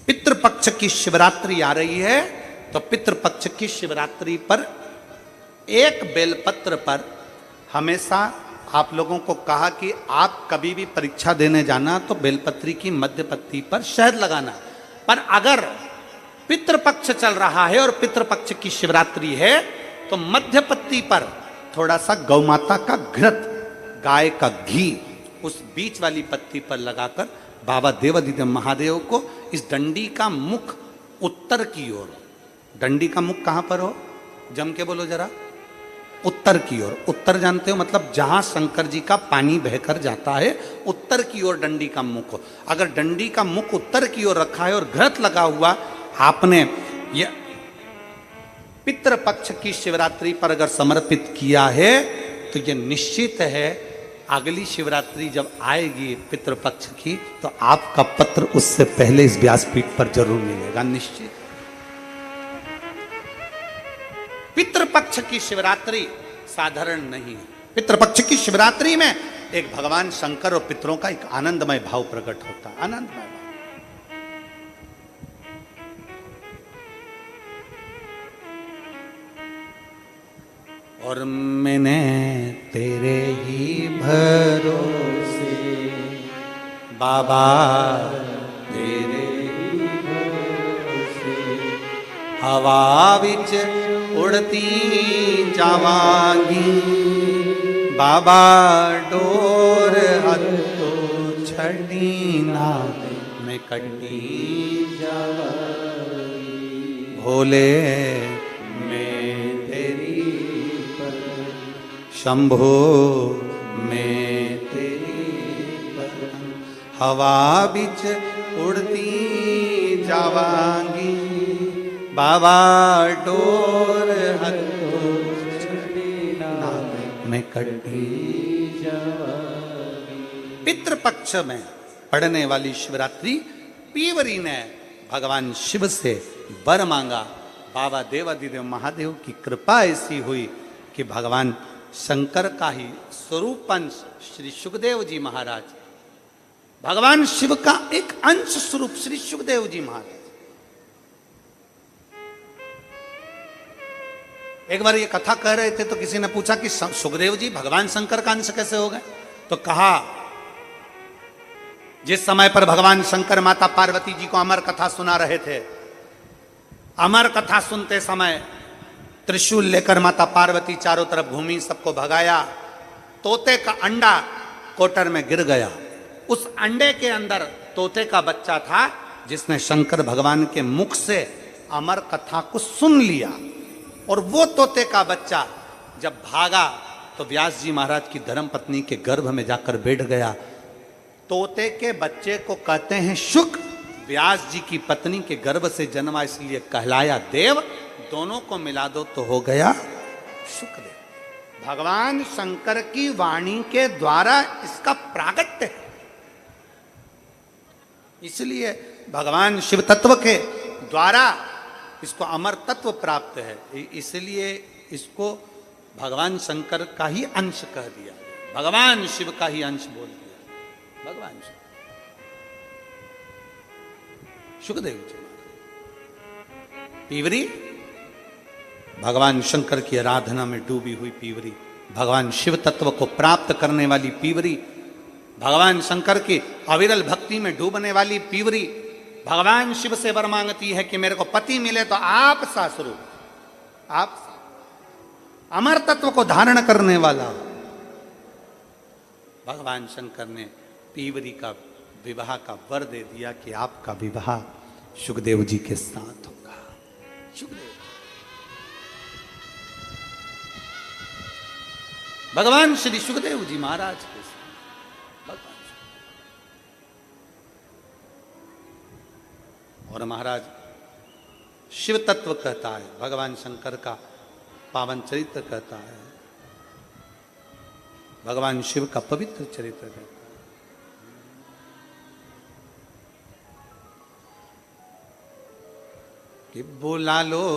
पितृपक्ष की शिवरात्रि आ रही है, तो पितृपक्ष की शिवरात्रि पर एक बेलपत्र पर हमेशा आप लोगों को कहा कि आप कभी भी परीक्षा देने जाना तो बेलपत्री की मध्य पत्ती पर शहद लगाना। पर अगर पितृपक्ष चल रहा है और पितृपक्ष की शिवरात्रि है, तो मध्य पत्ती पर थोड़ा सा गौमाता का घृत, गाय का घी उस बीच वाली पत्ती पर लगाकर बाबा देवाधिदेव महादेव को इस डंडी का मुख उत्तर की ओर, डंडी का मुख कहां पर हो, जम के बोलो जरा, उत्तर की ओर। उत्तर जानते हो, मतलब जहां शंकर जी का पानी बहकर जाता है, उत्तर की ओर डंडी का मुख हो। अगर डंडी का मुख उत्तर की ओर रखा है और घृत लगा हुआ आपने ये पितृपक्ष की शिवरात्रि पर अगर समर्पित किया है, तो ये निश्चित है अगली शिवरात्रि जब आएगी पितृपक्ष की, तो आपका पत्र उससे पहले इस व्यासपीठ पर जरूर मिलेगा, निश्चित। पितृपक्ष की शिवरात्रि साधारण नहीं है। पितृपक्ष की शिवरात्रि में एक भगवान शंकर और पितरों का एक आनंदमय भाव प्रकट होता है, आनंदमय भाव। और मैंने तेरे ही भरोसे बाबा, तेरे ही भरोसे हवा बिच उड़ती जावांगी बाबा, डोर हत्तो छड़ीना में कटी जावांगी। भोले मैं तेरी शंभो मैं तेरी हवा बिच उड़ती जावांगी बाबा, डोर हत्तो छड़ीना में कटी जावांगी। पितृपक्ष में पड़ने वाली शिवरात्रि पीवरी ने भगवान शिव से वर मांगा। बाबा देवाधिदेव महादेव की कृपा ऐसी हुई कि भगवान शंकर का ही स्वरूप अंश श्री सुखदेव जी महाराज, भगवान शिव का एक अंश स्वरूप श्री सुखदेव जी महाराज। एक बार ये कथा कह रहे थे तो किसी ने पूछा कि सुखदेव जी भगवान शंकर का अंश कैसे हो गए? तो कहा, जिस समय पर भगवान शंकर माता पार्वती जी को अमर कथा सुना रहे थे, अमर कथा सुनते समय त्रिशूल लेकर माता पार्वती चारों तरफ घूमी, सबको भगाया। तोते का अंडा कोटर में गिर गया। उस अंडे के अंदर तोते का बच्चा था, जिसने शंकर भगवान के मुख से अमर कथा को सुन लिया। और वो तोते का बच्चा जब भागा तो व्यास जी महाराज की धर्मपत्नी के गर्भ में जाकर बैठ गया। तोते के बच्चे को कहते हैं शुक, व्यास जी की पत्नी के गर्भ से जन्मा, इसलिए कहलाया देव। दोनों को मिला दो तो हो गया शुकदेव। भगवान शंकर की वाणी के द्वारा इसका प्रागट्य है, इसलिए भगवान शिव तत्व के द्वारा इसको अमर तत्व प्राप्त है। इसलिए इसको भगवान शंकर का ही अंश कह दिया, भगवान शिव का ही अंश बोल दिया। भगवान शिव, सुखदेव जी पीवरी भगवान शंकर की आराधना में डूबी हुई पीवरी, भगवान शिव तत्व को प्राप्त करने वाली पीवरी, भगवान शंकर की अविरल भक्ति में डूबने वाली पीवरी भगवान शिव से वर मांगती है कि मेरे को पति मिले तो आप सा स्वरूप, आप अमर तत्व को धारण करने वाला। भगवान शंकर ने पीवरी का विवाह का वर दे दिया कि आपका विवाह सुखदेव जी के साथ होगा। सुखदेव भगवान श्री सुखदेव जी महाराज के साथ और महाराज शिव तत्व कहता है, भगवान शंकर का पावन चरित्र कहता है, भगवान शिव का पवित्र चरित्र कहता है। कि बुला लो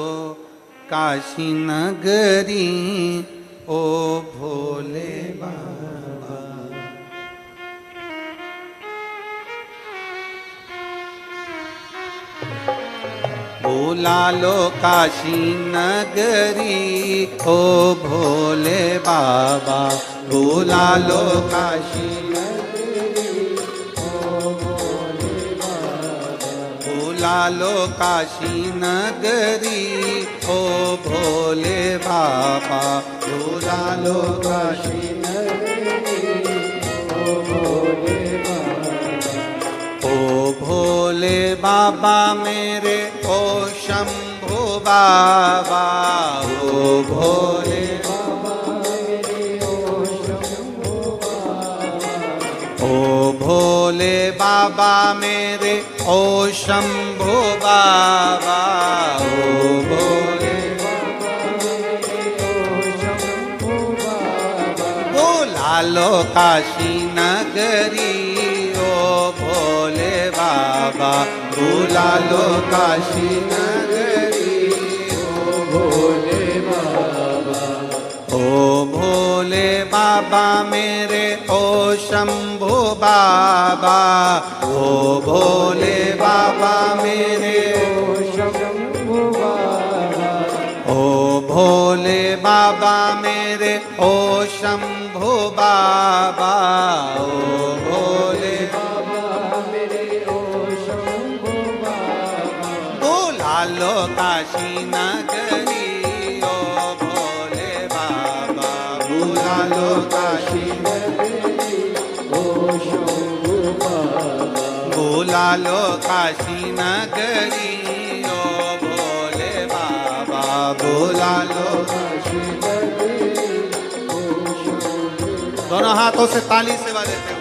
काशी नगरी ओ भोले बाबा, बुला लो काशी नगरी ओ भोले बाबा, बुला लो काशी नगरी ओ भोले बाबा, बुला लो काशी नगरी ओ भोले बाबा, बुला लो काशी नगरी ओ भोले बाबा। ओ भोले बाबा मेरे ओ शंभु बाबा, ओ भोले बाबा मेरे ओ शंभु बाबा, ओ भोले बाबा मेरे ओ शंभु बाबा, ओ भोले बाबा मेरे ओ शंभु बाबा। बुला लो काशी नगरी ओ भोले बाबा, बुला लो काशी नगरी ओ भोले बाबा। ओ भोले बाबा मेरे ओ शंभु बाबा, ओ भोले बाबा मेरे ओ शंभु बाबा, ओ भोले बाबा मेरे ओ शंभु बाबा, ओ भोले बाबा मेरे ओ शंभु बाबा। बुला लो काशी नगरी ओ भोले बाबा, बुला लो काशी नगरी ओ शंभु बाबा, बुला लो काशी नगरी ओ भोले बाबा, बुला लो काशी नगरी ओ शंभु। दोनों हाथों से ताली सेवा देते हुए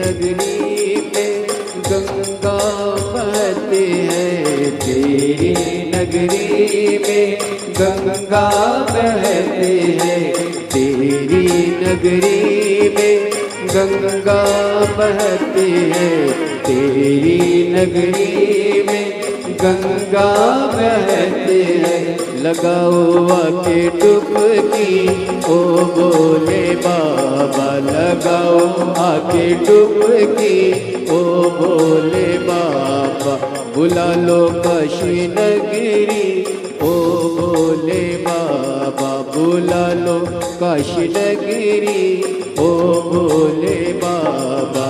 नगरी में गंगा बहती है, तेरी नगरी में गंगा बहती है, तेरी नगरी में गंगा बहती है, तेरी नगरी में गंगा बहती है। लगाओ आके डुबकी ओ बोले बाबा, लगाओ आके डुबकी ओ बोले बाबा, बुला लो काशी नगरी ओ बोले बाबा, बुला लो काशी नगरी ओ बोले बाबा।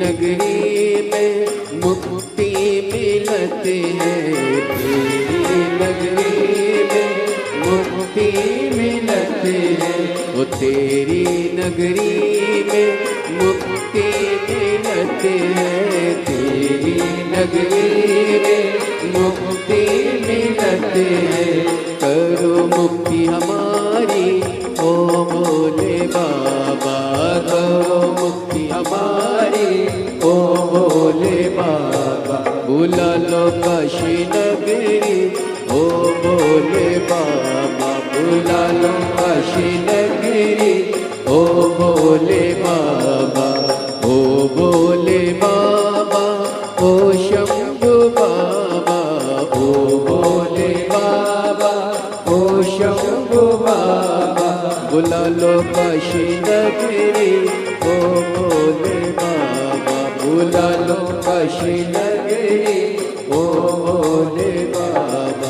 नगरी में मुक्ति मिलती है, तेरी नगरी में मुक्ति मिलती है, ओ तेरी नगरी में मुक्ति मिलती है, तेरी नगरी में मुक्ति मिलती है। करो मुक्ति हमारी ओ बोले बाबा, करो मुक्ति हमारी ओ बोले बाबा, बुला लो काशी नगरी ओ बोले बाबा, बुला लो काशी नगरी ओ बोले बाबा। ओ बोले बाबा ओ शंभु बाबा, ओ बोले बाबा ओ शंभु बाबा, बुला लो काशी नगरी ओ बोले बाबा, बुला लो काशी नगरी ओ बोले बाबा।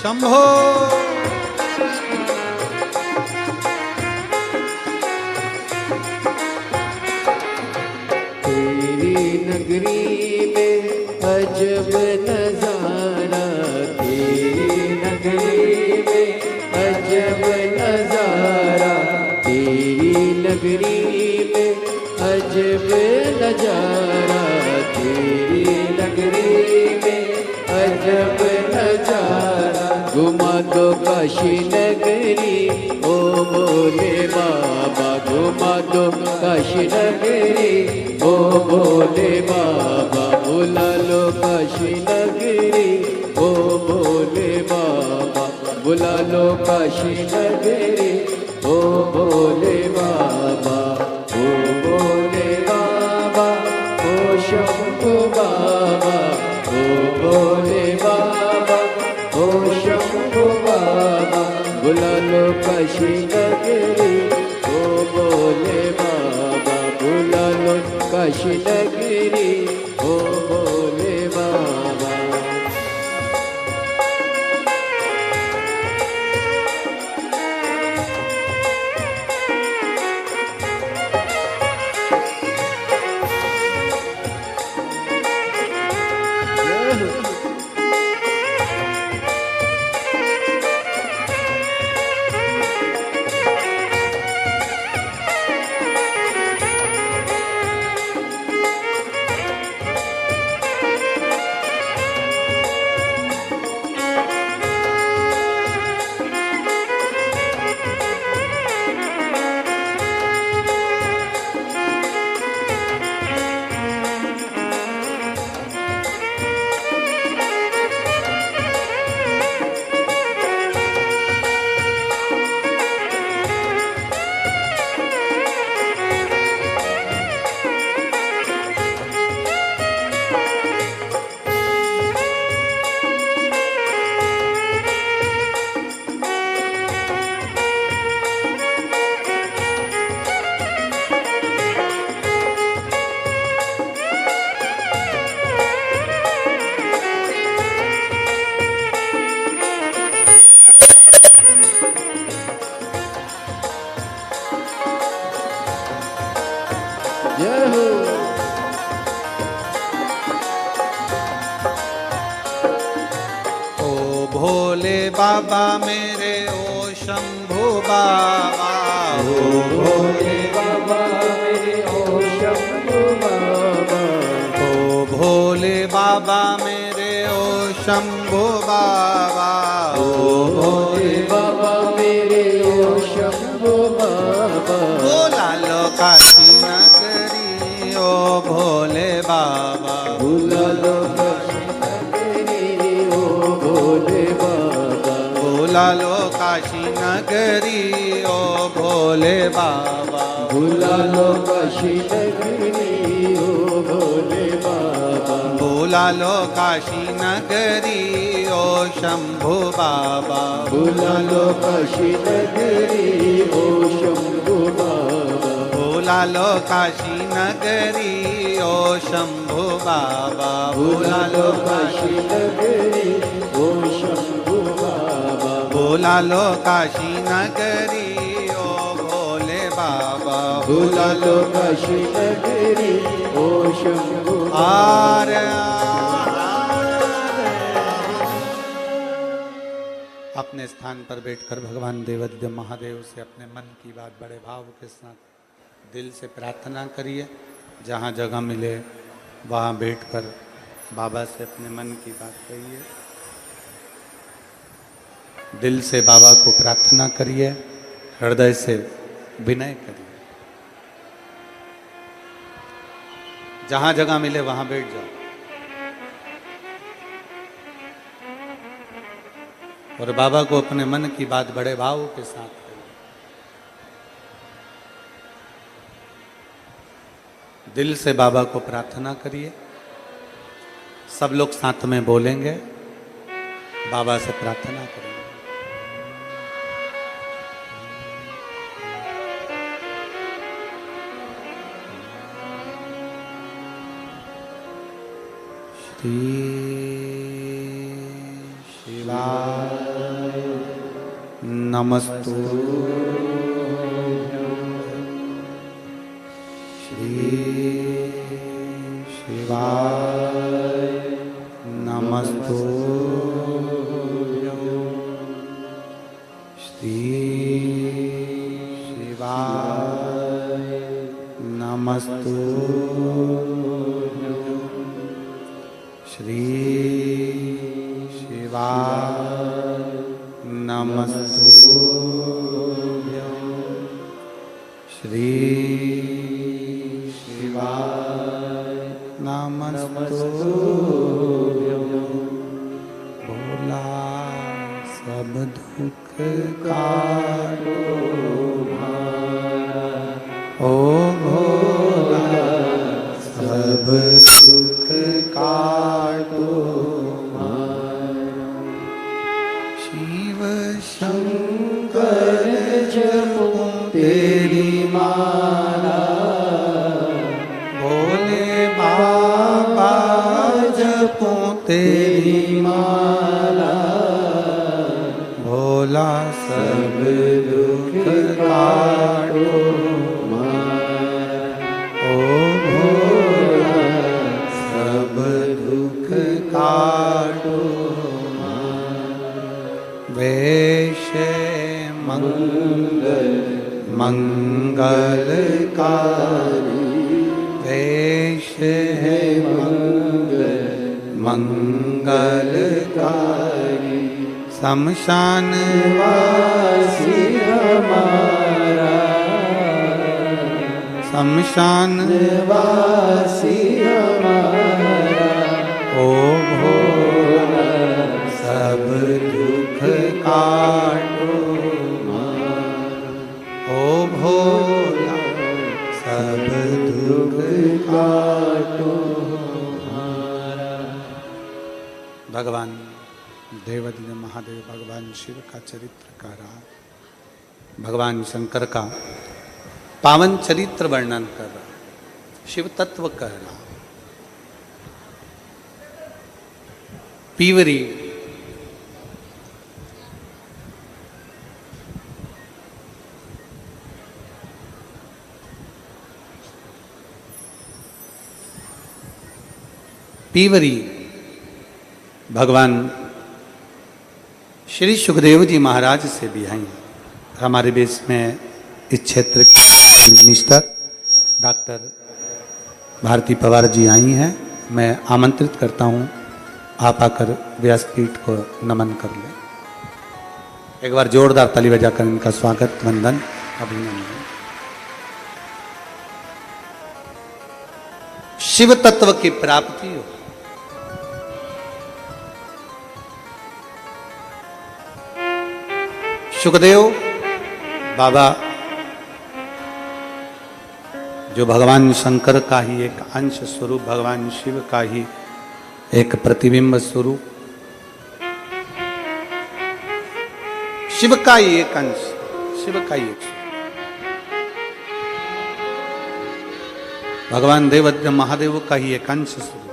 शंभो। तेरी नगरी में अजब नजारा, तेरी नगरी में अजब नजारा, तेरी नगरी में अजब नजारा, तेरी नगरी में अजब नजारा। घुमा दो काशी नगरी ओ भोले बाबा, घुमा दो काशी नगरी ओ भोले बाबा, बुला लो काशी नगरी ओ भोले बाबा, बुला लो काशी नगरी ओ भोले बाबा। ओ भोले बाबा ओ शंभू बाबा, ओ भोले बाबा ओ शंभू बाबा, बुला लो काशी नगरी ओ भोले बाबा, बुला लो काशी नगरी ओ भोले बाबा। जय हो। ओ भोले बाबा मेरे ओ शंभू बाबा, ओ भोले बाबा मेरे ओ शंभू बाबा, ओ भोले बाबा मेरे ओ शंभू बाबा, ओ भोले बाबा मेरे ओ शंभू बाबा। बुला लो काशी नगरी ओ भोले बाबा, बुला लो काशी नगरी ओ भोले बाबा, बुला लो काशी नगरी ओ भोले बाबा, बुला लो काशी नगरी ओ भोले बाबा, बुला लो काशी नगरी ओ शंभू बाबा, बुला लो काशी नगरी ओ शंभू बाबा, बुला लो काशी नगरी ओ शंभू बाबा, बुला लो काशी नगरी ओ शंभू बाबा, बुला लो काशी नगरी ओ भोले बाबा, बुला लो काशी नगरी ओ शंभू आर्य। अपने स्थान पर बैठकर भगवान देवाधिदेव महादेव से अपने मन की बात बड़े भाव के साथ दिल से प्रार्थना करिए। जहाँ जगह मिले वहाँ बैठकर बाबा से अपने मन की बात कहिए। दिल से बाबा को प्रार्थना करिए, हृदय से विनय करिए। जहाँ जगह मिले वहाँ बैठ जाओ और बाबा को अपने मन की बात बड़े भाव के साथ कहिए। दिल से बाबा को प्रार्थना करिए। सब लोग साथ में बोलेंगे, बाबा से प्रार्थना करेंगे। श्री शिवाय नमस्तु श्री शिवाय नमस्तु श्री शिवाय नमस्तु श्री शिवाय नमस्तु श्री शिवाय नमस्तु भोला सब दुख काटो ओ भोला सब दुख काटो शिव शंकर जपो तेरी माला भोले बाबा जपो तेरी माला भोला सब दुख काटो ओ भोला सब दुख काटो वेश मंगलकारी वेश है मंगलकारी शमशान वासी हमारा शमशान वासी हमारा ओ भोला सब दुख काटो ओ भोला सब दुख काटो भगवान देवादिदेव महादेव भगवान शिव का चरित्र का रहा भगवान शंकर का पावन चरित्र वर्णन कर रहा शिव तत्व कह रहा पीवरी पीवरी भगवान श्री सुखदेव जी महाराज से भी आई हमारे देश में इस क्षेत्र के मिनिस्टर डॉक्टर भारती पवार जी आई हैं मैं आमंत्रित करता हूं आप आकर व्यासपीठ को नमन कर लें एक बार जोरदार ताली बजाकर इनका स्वागत वंदन अभिनंदन शिव तत्व की प्राप्ति हो सुखदेव बाबा जो भगवान शंकर का ही एक अंश स्वरूप भगवान शिव का ही एक प्रतिबिंब स्वरूप शिव का ही एक अंश शिव का ही एक भगवान देवादिदेव महादेव का ही एक अंश स्वरूप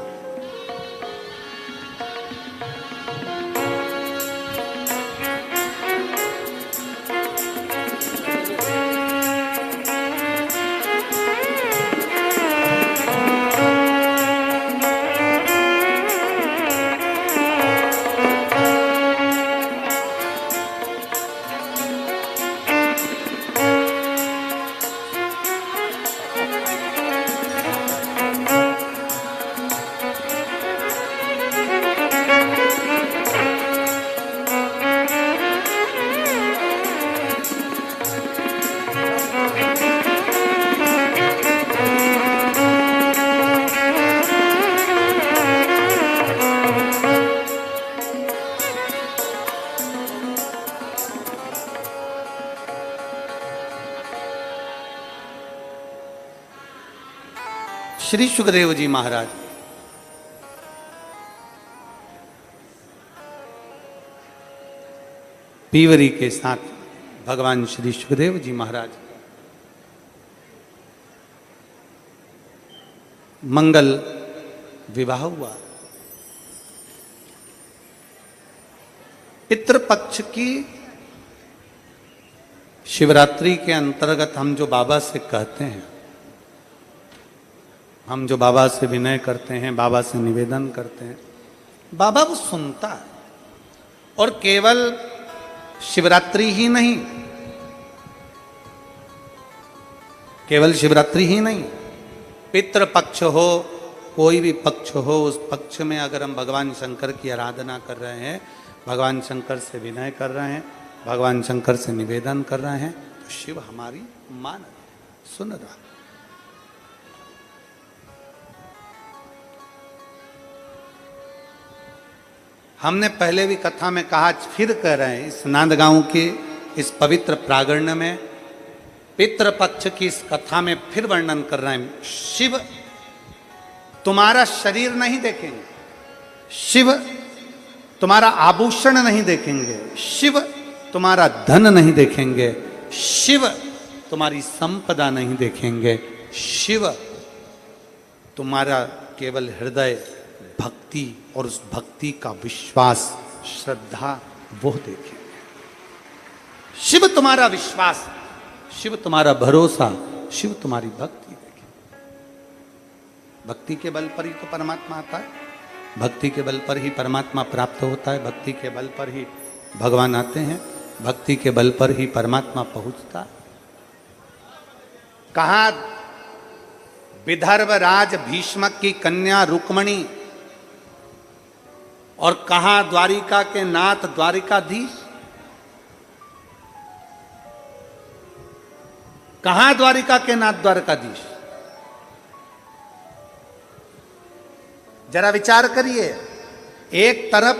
श्री सुखदेव जी महाराज पीवरी के साथ भगवान श्री सुखदेव जी महाराज मंगल विवाह हुआ। पितृपक्ष की शिवरात्रि के अंतर्गत हम जो बाबा से कहते हैं, हम जो बाबा से विनय करते हैं, बाबा से निवेदन करते हैं, बाबा वो सुनता है। और केवल शिवरात्रि ही नहीं, केवल शिवरात्रि ही नहीं, पितृ पक्ष हो, कोई भी पक्ष हो, उस पक्ष में अगर हम भगवान शंकर की आराधना कर रहे हैं, भगवान शंकर से विनय कर रहे हैं, भगवान शंकर से निवेदन कर रहे हैं, तो शिव हमारी मान रहे, सुन रहा है। हमने पहले भी कथा में कहा, फिर कह रहे हैं, इस नांदगांव के इस पवित्र प्रांगण में पितृपक्ष की इस कथा में फिर वर्णन कर रहे हैं। शिव तुम्हारा शरीर नहीं देखेंगे, शिव तुम्हारा आभूषण नहीं देखेंगे, शिव तुम्हारा धन नहीं देखेंगे, शिव तुम्हारी संपदा नहीं देखेंगे, शिव तुम्हारा केवल हृदय भक्ति और उस भक्ति का विश्वास, श्रद्धा, वो देखेंगे। शिव तुम्हारा विश्वास, शिव तुम्हारा भरोसा, शिव तुम्हारी भक्ति देखेंगे। भक्ति के बल पर ही तो परमात्मा आता है, भक्ति के बल पर ही परमात्मा प्राप्त होता है, भक्ति के बल पर ही भगवान आते हैं, भक्ति के बल पर ही परमात्मा पहुंचता है। कहा विदर्भ राज भीष्मक की कन्या रुक्मणी, और कहा द्वारिका के नाथ द्वारिकाधीश, कहां द्वारिका के नाथ द्वारकाधीश, जरा विचार करिए। एक तरफ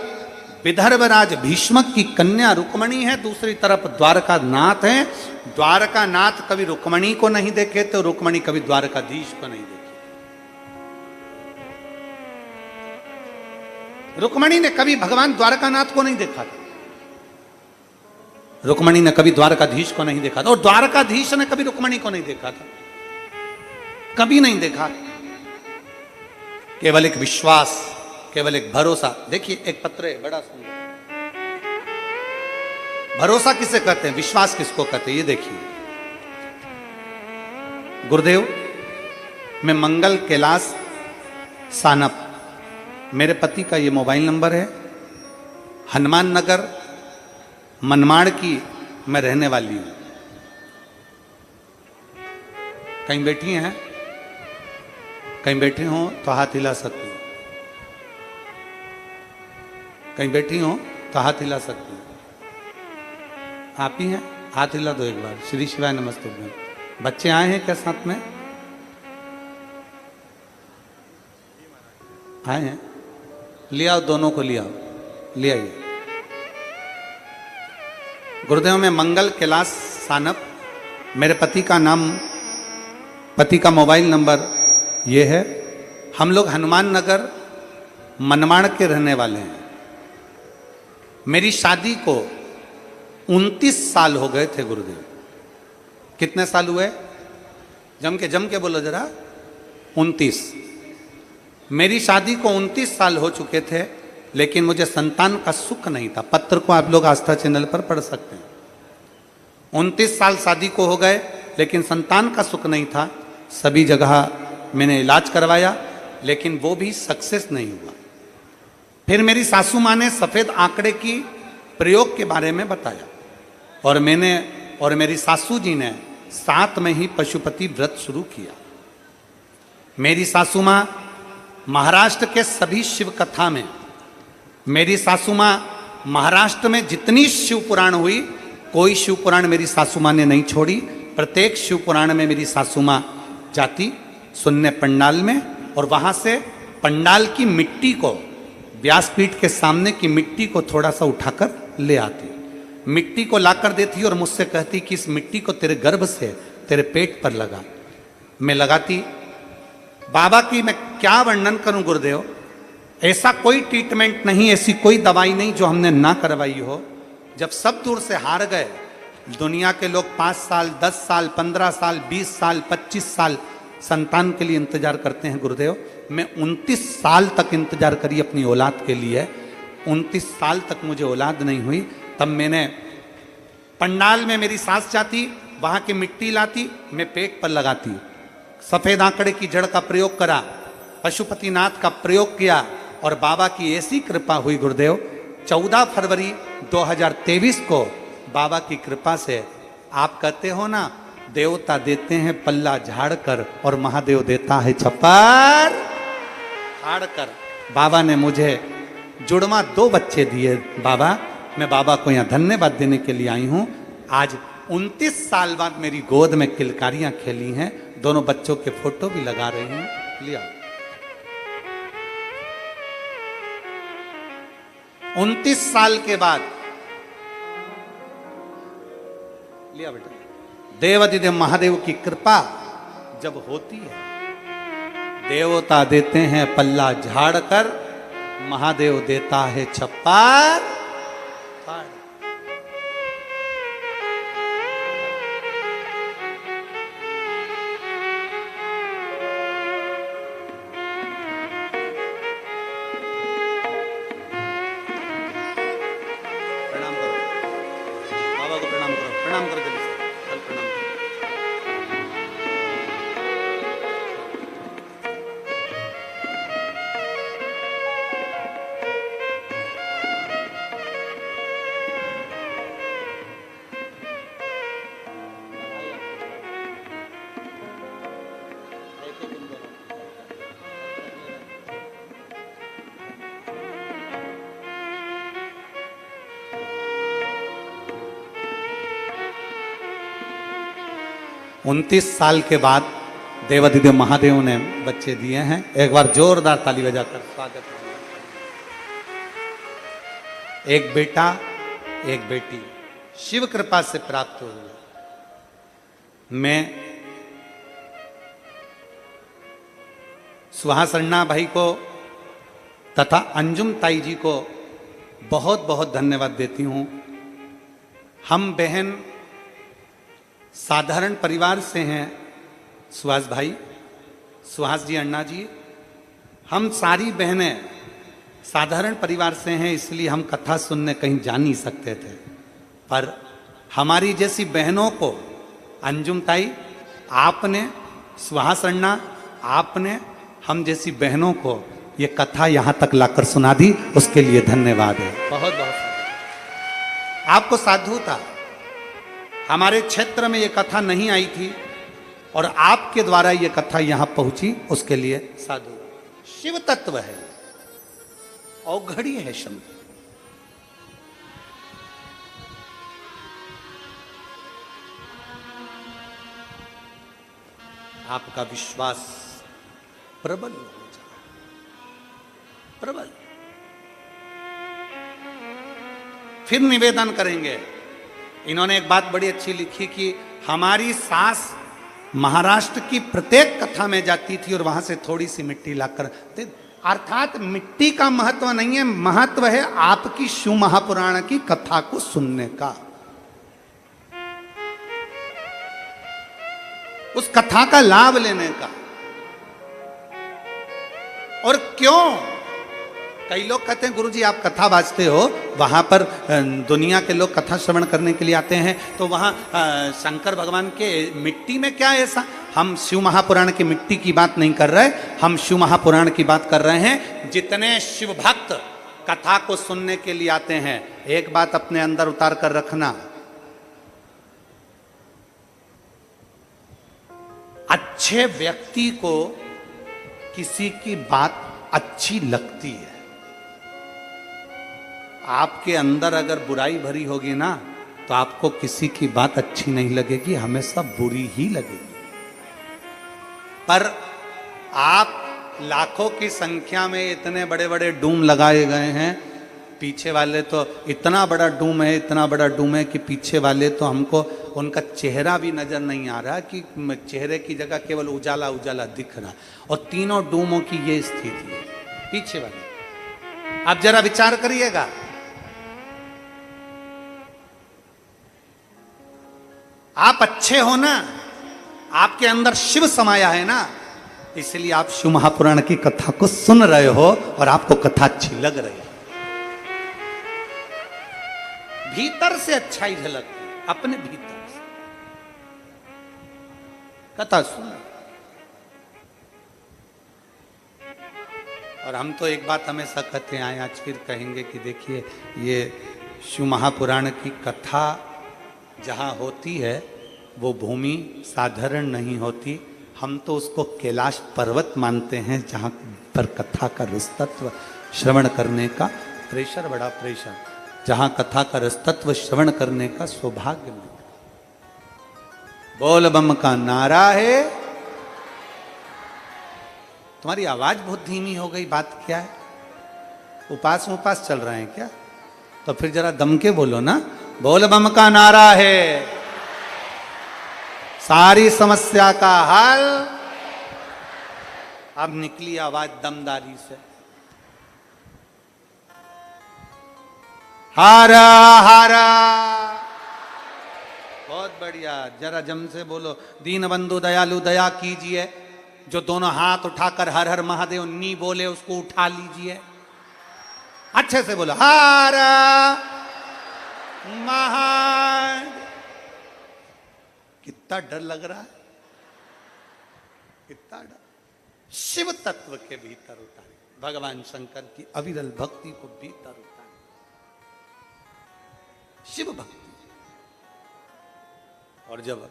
विदर्भ राज भीष्मक की कन्या रुक्मणी है, दूसरी तरफ द्वारका नाथ है। द्वारका नाथ कभी रुक्मणी को नहीं देखे तो रुक्मणी कभी द्वारकाधीश को नहीं देखे। रुक्मणी ने कभी भगवान द्वारकानाथ को नहीं देखा था, रुक्मणी ने कभी द्वारकाधीश को नहीं देखा था, और द्वारकाधीश ने कभी रुक्मणी को नहीं देखा था, कभी नहीं देखा। केवल एक विश्वास, केवल एक भरोसा। देखिए एक पत्र है बड़ा सुंदर। भरोसा किसे कहते हैं, विश्वास किसको कहते हैं, ये देखिए। गुरुदेव, मैं मंगल कैलाश सानप, मेरे पति का ये मोबाइल नंबर है, हनुमान नगर मनमाड़ की मैं रहने वाली हूं। कहीं बैठी हैं, कहीं बैठी हो तो हाथ हिला सकती हूं, कहीं बैठी हो तो हाथ हिला सकती हूं। आप ही हैं, हाथ हिला दो एक बार। श्री शिवाय नमस्ते। बच्चे आए हैं क्या साथ में? आए हैं, ले आओ, दोनों को ले आओ, ले आइए। गुरुदेव में मंगल कैलाश सानप, मेरे पति का नाम, पति का मोबाइल नंबर ये है। हम लोग हनुमान नगर मनमाड़ के रहने वाले हैं। मेरी शादी को 29 साल हो गए थे गुरुदेव। कितने साल हुए? जम के बोलो जरा। 29। मेरी शादी को 29 साल हो चुके थे, लेकिन मुझे संतान का सुख नहीं था। पत्र को आप लोग आस्था चैनल पर पढ़ सकते हैं। 29 साल शादी को हो गए, लेकिन संतान का सुख नहीं था। सभी जगह मैंने इलाज करवाया, लेकिन वो भी सक्सेस नहीं हुआ। फिर मेरी सासू माँ ने सफ़ेद आंकड़े की प्रयोग के बारे में बताया, और मैंने और मेरी सासू जी ने साथ में ही पशुपति व्रत शुरू किया। मेरी सासू माँ महाराष्ट्र के सभी शिव कथा में, मेरी सासू माँ महाराष्ट्र में जितनी शिव पुराण हुई, कोई शिव पुराण मेरी सासू माँ ने नहीं छोड़ी। प्रत्येक शिव पुराण में मेरी सासू माँ जाती सुनने पंडाल में, और वहाँ से पंडाल की मिट्टी को, व्यासपीठ के सामने की मिट्टी को थोड़ा सा उठाकर ले आती, मिट्टी को लाकर देती और मुझसे कहती कि इस मिट्टी को तेरे गर्भ से तेरे पेट पर लगा। मैं लगाती। बाबा की मैं क्या वर्णन करूं गुरुदेव, ऐसा कोई ट्रीटमेंट नहीं, ऐसी कोई दवाई नहीं जो हमने ना करवाई हो। जब सब दूर से हार गए, दुनिया के लोग 5 साल, 10 साल, 15 साल, 20 साल, 25 साल संतान के लिए इंतजार करते हैं गुरुदेव। मैं 29 साल तक इंतजार करी अपनी औलाद के लिए। 29 साल तक मुझे औलाद नहीं हुई। तब मैंने पंडाल में मेरी सास जाती, वहां की मिट्टी लाती, मैं पेट पर लगाती, सफेद आंकड़े की जड़ का प्रयोग करा, पशुपतिनाथ का प्रयोग किया और बाबा की ऐसी कृपा हुई गुरुदेव, 14 फरवरी 2023 को बाबा की कृपा से, आप कहते हो ना देवता देते हैं पल्ला झाड़ कर और महादेव देता है छप्पर फाड़ कर। बाबा ने मुझे जुड़वा 2 बच्चे दिए। बाबा, मैं बाबा को यहाँ धन्यवाद देने के लिए आई हूँ। आज 29 साल बाद मेरी गोद में किलकारियां खेली हैं। दोनों बच्चों के फोटो भी लगा रही हूँ, लिया। 29 साल के बाद लिया बेटा। देवाधिदेव महादेव की कृपा जब होती है, देवता देते हैं पल्ला झाड़ कर, महादेव देता है छप्पर फाड़। प्रणाम करो बाबा को, प्रणाम करो, प्रणाम करो जल्दी से, चल प्रणाम करो। उनतीस साल के बाद देवाधिदेव महादेव ने बच्चे दिए हैं। एक बार जोरदार ताली बजाकर स्वागत। एक बेटा एक बेटी शिव कृपा से प्राप्त हुए। मैं सुहास अन्ना भाई को तथा अंजुम ताई जी को बहुत बहुत धन्यवाद देती हूं। हम बहन साधारण परिवार से हैं। सुहास भाई, सुहास जी, अन्ना जी, हम सारी बहनें साधारण परिवार से हैं, इसलिए हम कथा सुनने कहीं जा नहीं सकते थे। पर हमारी जैसी बहनों को अंजुम ताई आपने, सुहास अन्ना आपने, हम जैसी बहनों को ये कथा यहां तक लाकर सुना दी, उसके लिए धन्यवाद है। बहुत बहुत आपको साधुता। हमारे क्षेत्र में ये कथा नहीं आई थी और आपके द्वारा ये कथा यहां पहुंची, उसके लिए साधु। शिव तत्व है, औघड़ी है शंकर। आपका विश्वास प्रबल हो जाए, प्रबल। फिर निवेदन करेंगे। इन्होंने एक बात बड़ी अच्छी लिखी कि हमारी सास महाराष्ट्र की प्रत्येक कथा में जाती थी और वहां से थोड़ी सी मिट्टी लाकर, अर्थात मिट्टी का महत्व नहीं है, महत्व है आपकी शिव महापुराण की कथा को सुनने का, उस कथा का लाभ लेने का। और क्यों? कई लोग कहते हैं गुरुजी आप कथा बाजते हो, वहां पर दुनिया के लोग कथा श्रवण करने के लिए आते हैं, तो वहां शंकर भगवान के मिट्टी में क्या ऐसा? हम शिव महापुराण की मिट्टी की बात नहीं कर रहे, हम शिव महापुराण की बात कर रहे हैं। जितने शिव भक्त कथा को सुनने के लिए आते हैं, एक बात अपने अंदर उतार कर रखना, अच्छे व्यक्ति को किसी की बात अच्छी लगती है। आपके अंदर अगर बुराई भरी होगी ना, तो आपको किसी की बात अच्छी नहीं लगेगी, हमेशा बुरी ही लगेगी। पर आप लाखों की संख्या में इतने बड़े बड़े डूम लगाए गए हैं, पीछे वाले तो इतना बड़ा डूम है, इतना बड़ा डूम है कि पीछे वाले तो हमको उनका चेहरा भी नजर नहीं आ रहा, कि चेहरे की जगह केवल उजाला उजाला दिख रहा। और तीनों डूमों की ये स्थिति है पीछे वाले। आप जरा विचार करिएगा, आप अच्छे हो ना, आपके अंदर शिव समाया है ना, इसलिए आप शिव महापुराण की कथा को सुन रहे हो और आपको कथा अच्छी लग रही है, भीतर से अच्छाई झलकती है। अपने भीतर से कथा सुन। और हम तो एक बात हमेशा कहते आए, आज फिर कहेंगे कि देखिए ये शिव महापुराण की कथा जहाँ होती है वो भूमि साधारण नहीं होती। हम तो उसको कैलाश पर्वत मानते हैं जहाँ पर कथा का रसतत्व श्रवण करने का प्रेशर, बड़ा प्रेशर, जहाँ कथा का रसतत्व श्रवण करने का सौभाग्य मिलता। बोल बम का नारा है। तुम्हारी आवाज बहुत धीमी हो गई, बात क्या है? उपास उपास चल रहे हैं क्या? तो फिर जरा दम के बोलो ना। बोल बम का नारा है, सारी समस्या का हल। अब निकली आवाज दमदारी से। हरा हरा। बहुत बढ़िया, जरा जम से बोलो। दीन बंधु दयालु दया कीजिए। जो दोनों हाथ उठाकर हर हर महादेव नी बोले उसको उठा लीजिए। अच्छे से बोलो, हर महादेव। कितना डर लग रहा है, कितना डर। शिव तत्व के भीतर उतारे, भगवान शंकर की अविरल भक्ति को भीतर उतारे। शिव भक्ति। और जब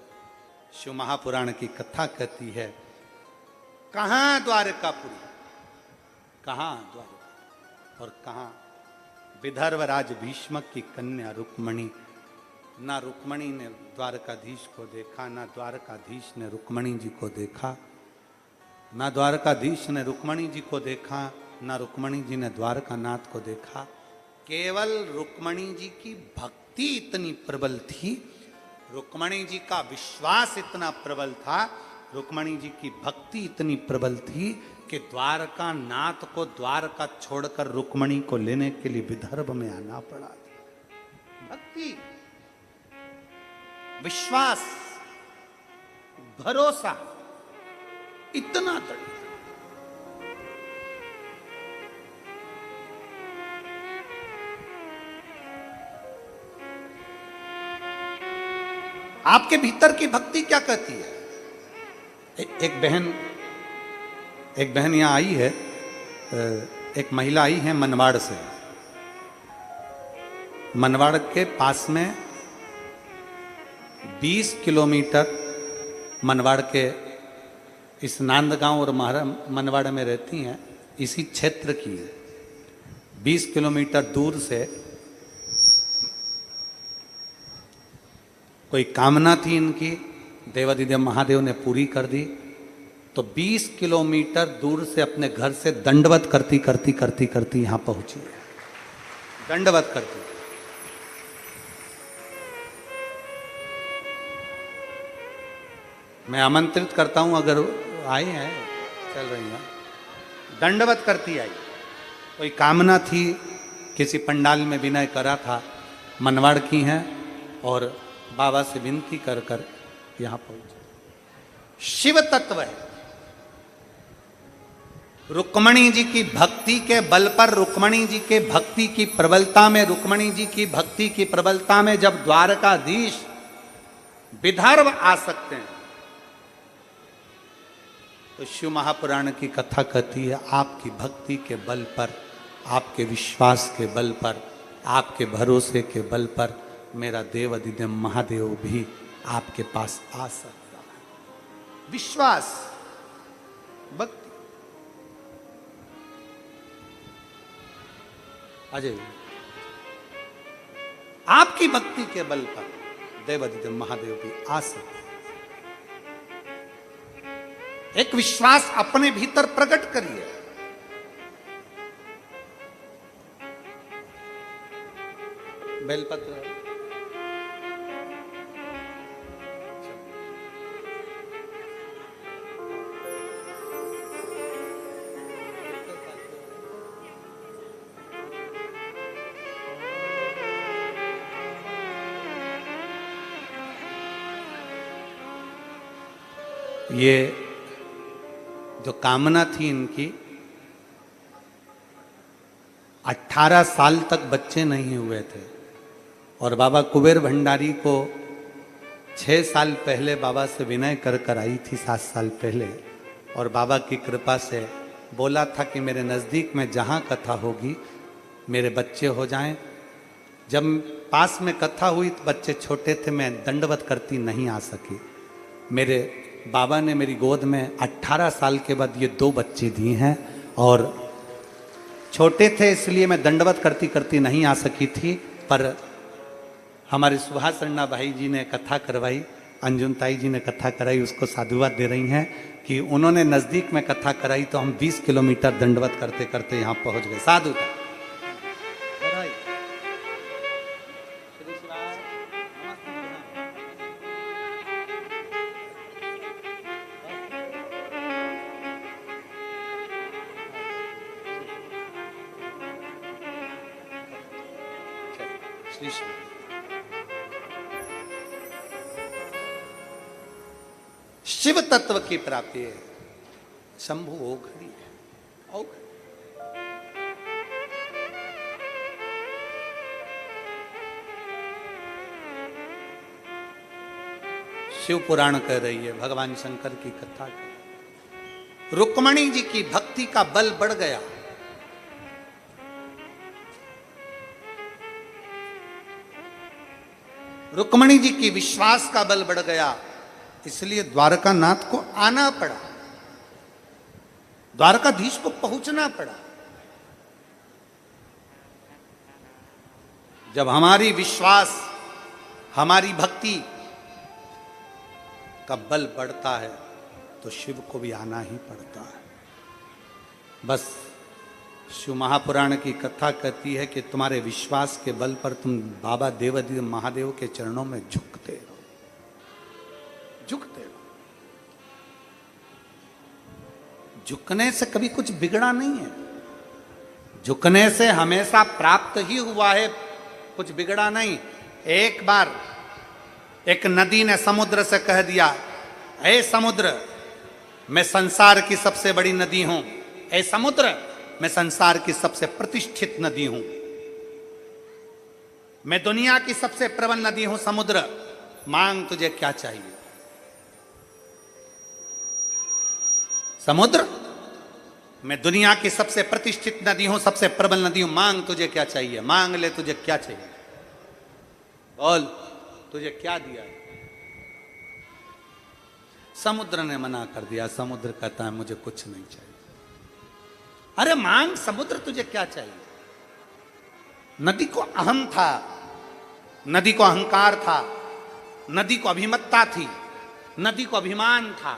शिव महापुराण की कथा कहती है, कहां द्वारकापुरी, कहां द्वारका, और कहां विदर्भ राज भीष्मक की कन्या रुक्मणी। ना रुक्मणी ने द्वारकाधीश को देखा, ना द्वारकाधीश ने रुक्मणी जी को देखा, ना द्वारकाधीश ने रुक्मणी जी को देखा, ना रुक्मणी जी ने द्वारकानाथ को देखा। केवल रुक्मणी जी की भक्ति इतनी प्रबल थी, रुक्मणी जी का विश्वास इतना प्रबल था, रुक्मणी जी की भक्ति इतनी प्रबल थी कि द्वारकानाथ को द्वारका छोड़कर रुक्मणी को लेने के लिए विदर्भ में आना पड़ा था। भक्ति, विश्वास, भरोसा इतना दृढ़। आपके भीतर की भक्ति क्या कहती है? एक बहन यहां आई है, एक महिला आई है मनवाड़ से। मनवाड़ के पास में 20 किलोमीटर मनवाड़ के इस नांदगांव और मनवाड़ में रहती हैं, इसी क्षेत्र की है। 20 किलोमीटर दूर से कोई कामना थी इनकी, देवादिदेव महादेव ने पूरी कर दी। तो 20 किलोमीटर दूर से अपने घर से दंडवत करती करती करती करती यहां पहुंची, दंडवत करती। मैं आमंत्रित करता हूं, अगर आए हैं, चल रही हैं, दंडवत करती आई। कोई कामना थी, किसी पंडाल में विनय करा था, मनवाड़ की हैं और बाबा से विनती कर कर यहां पहुंचे। शिव तत्व है। रुक्मणी जी की भक्ति के बल पर, रुक्मणी जी के भक्ति की प्रबलता में, रुक्मणी जी की भक्ति की प्रबलता में जब द्वारकाधीश विदर्भ आ सकते हैं, तो शिव महापुराण की कथा कहती है, आपकी भक्ति के बल पर, आपके विश्वास के बल पर, आपके भरोसे के बल पर मेरा देव अधिदेव महादेव भी आपके पास आ सकता है। विश्वास, भक्ति। अजय, आपकी भक्ति के बल पर देव अधिदेव महादेव भी आ सकता है। एक विश्वास अपने भीतर प्रकट करिए। बेलपत्र ये जो कामना थी इनकी, 18 साल तक बच्चे नहीं हुए थे और बाबा कुबेर भंडारी को 6 साल पहले बाबा से विनय कर आई थी, 7 साल पहले, और बाबा की कृपा से बोला था कि मेरे नज़दीक में जहाँ कथा होगी मेरे बच्चे हो जाएं। जब पास में कथा हुई तो बच्चे छोटे थे, मैं दंडवत करती नहीं आ सकी। मेरे बाबा ने मेरी गोद में 18 साल के बाद ये 2 बच्चे दिए हैं, और छोटे थे इसलिए मैं दंडवत करती करती नहीं आ सकी थी। पर हमारे सुभाष अन्ना भाई जी ने कथा करवाई, अंजुन ताई जी ने कथा कराई, उसको साधुवाद दे रही हैं कि उन्होंने नज़दीक में कथा कराई तो हम 20 किलोमीटर दंडवत करते करते यहाँ पहुँच गए। साधुता शिव तत्व की प्राप्ति है। शंभु ओघड़ी है, ओघड़ी। शिव पुराण कह रही है, भगवान शंकर की कथा कह रही है। रुक्मणी जी की भक्ति का बल बढ़ गया। रुक्मणी जी की विश्वास का बल बढ़ गया, इसलिए द्वारका नाथ को आना पड़ा, द्वारकाधीश को पहुंचना पड़ा। जब हमारी विश्वास, हमारी भक्ति का बल बढ़ता है तो शिव को भी आना ही पड़ता है। बस शिव महापुराण की कथा कहती है कि तुम्हारे विश्वास के बल पर तुम बाबा देवाधिदेव महादेव के चरणों में झुकते हो, झुकते हो। झुकने से कभी कुछ बिगड़ा नहीं है, झुकने से हमेशा प्राप्त ही हुआ है, कुछ बिगड़ा नहीं। एक बार एक नदी ने समुद्र से कह दिया, ऐ समुद्र मैं संसार की सबसे बड़ी नदी हूं, ऐ समुद्र मैं संसार की सबसे प्रतिष्ठित नदी हूं, मैं दुनिया की सबसे प्रबल नदी हूं। समुद्र मांग तुझे क्या चाहिए। समुद्र मैं दुनिया की सबसे प्रतिष्ठित नदी हूं, सबसे प्रबल नदी हूं, मांग तुझे क्या चाहिए, मांग ले तुझे क्या चाहिए, बोल तुझे क्या दिया। समुद्र ने मना कर दिया। समुद्र कहता है मुझे कुछ नहीं चाहिए। अरे मांग समुद्र तुझे क्या चाहिए। नदी को अहम था, नदी को अहंकार था, नदी को अभिमत्ता थी, नदी को अभिमान था।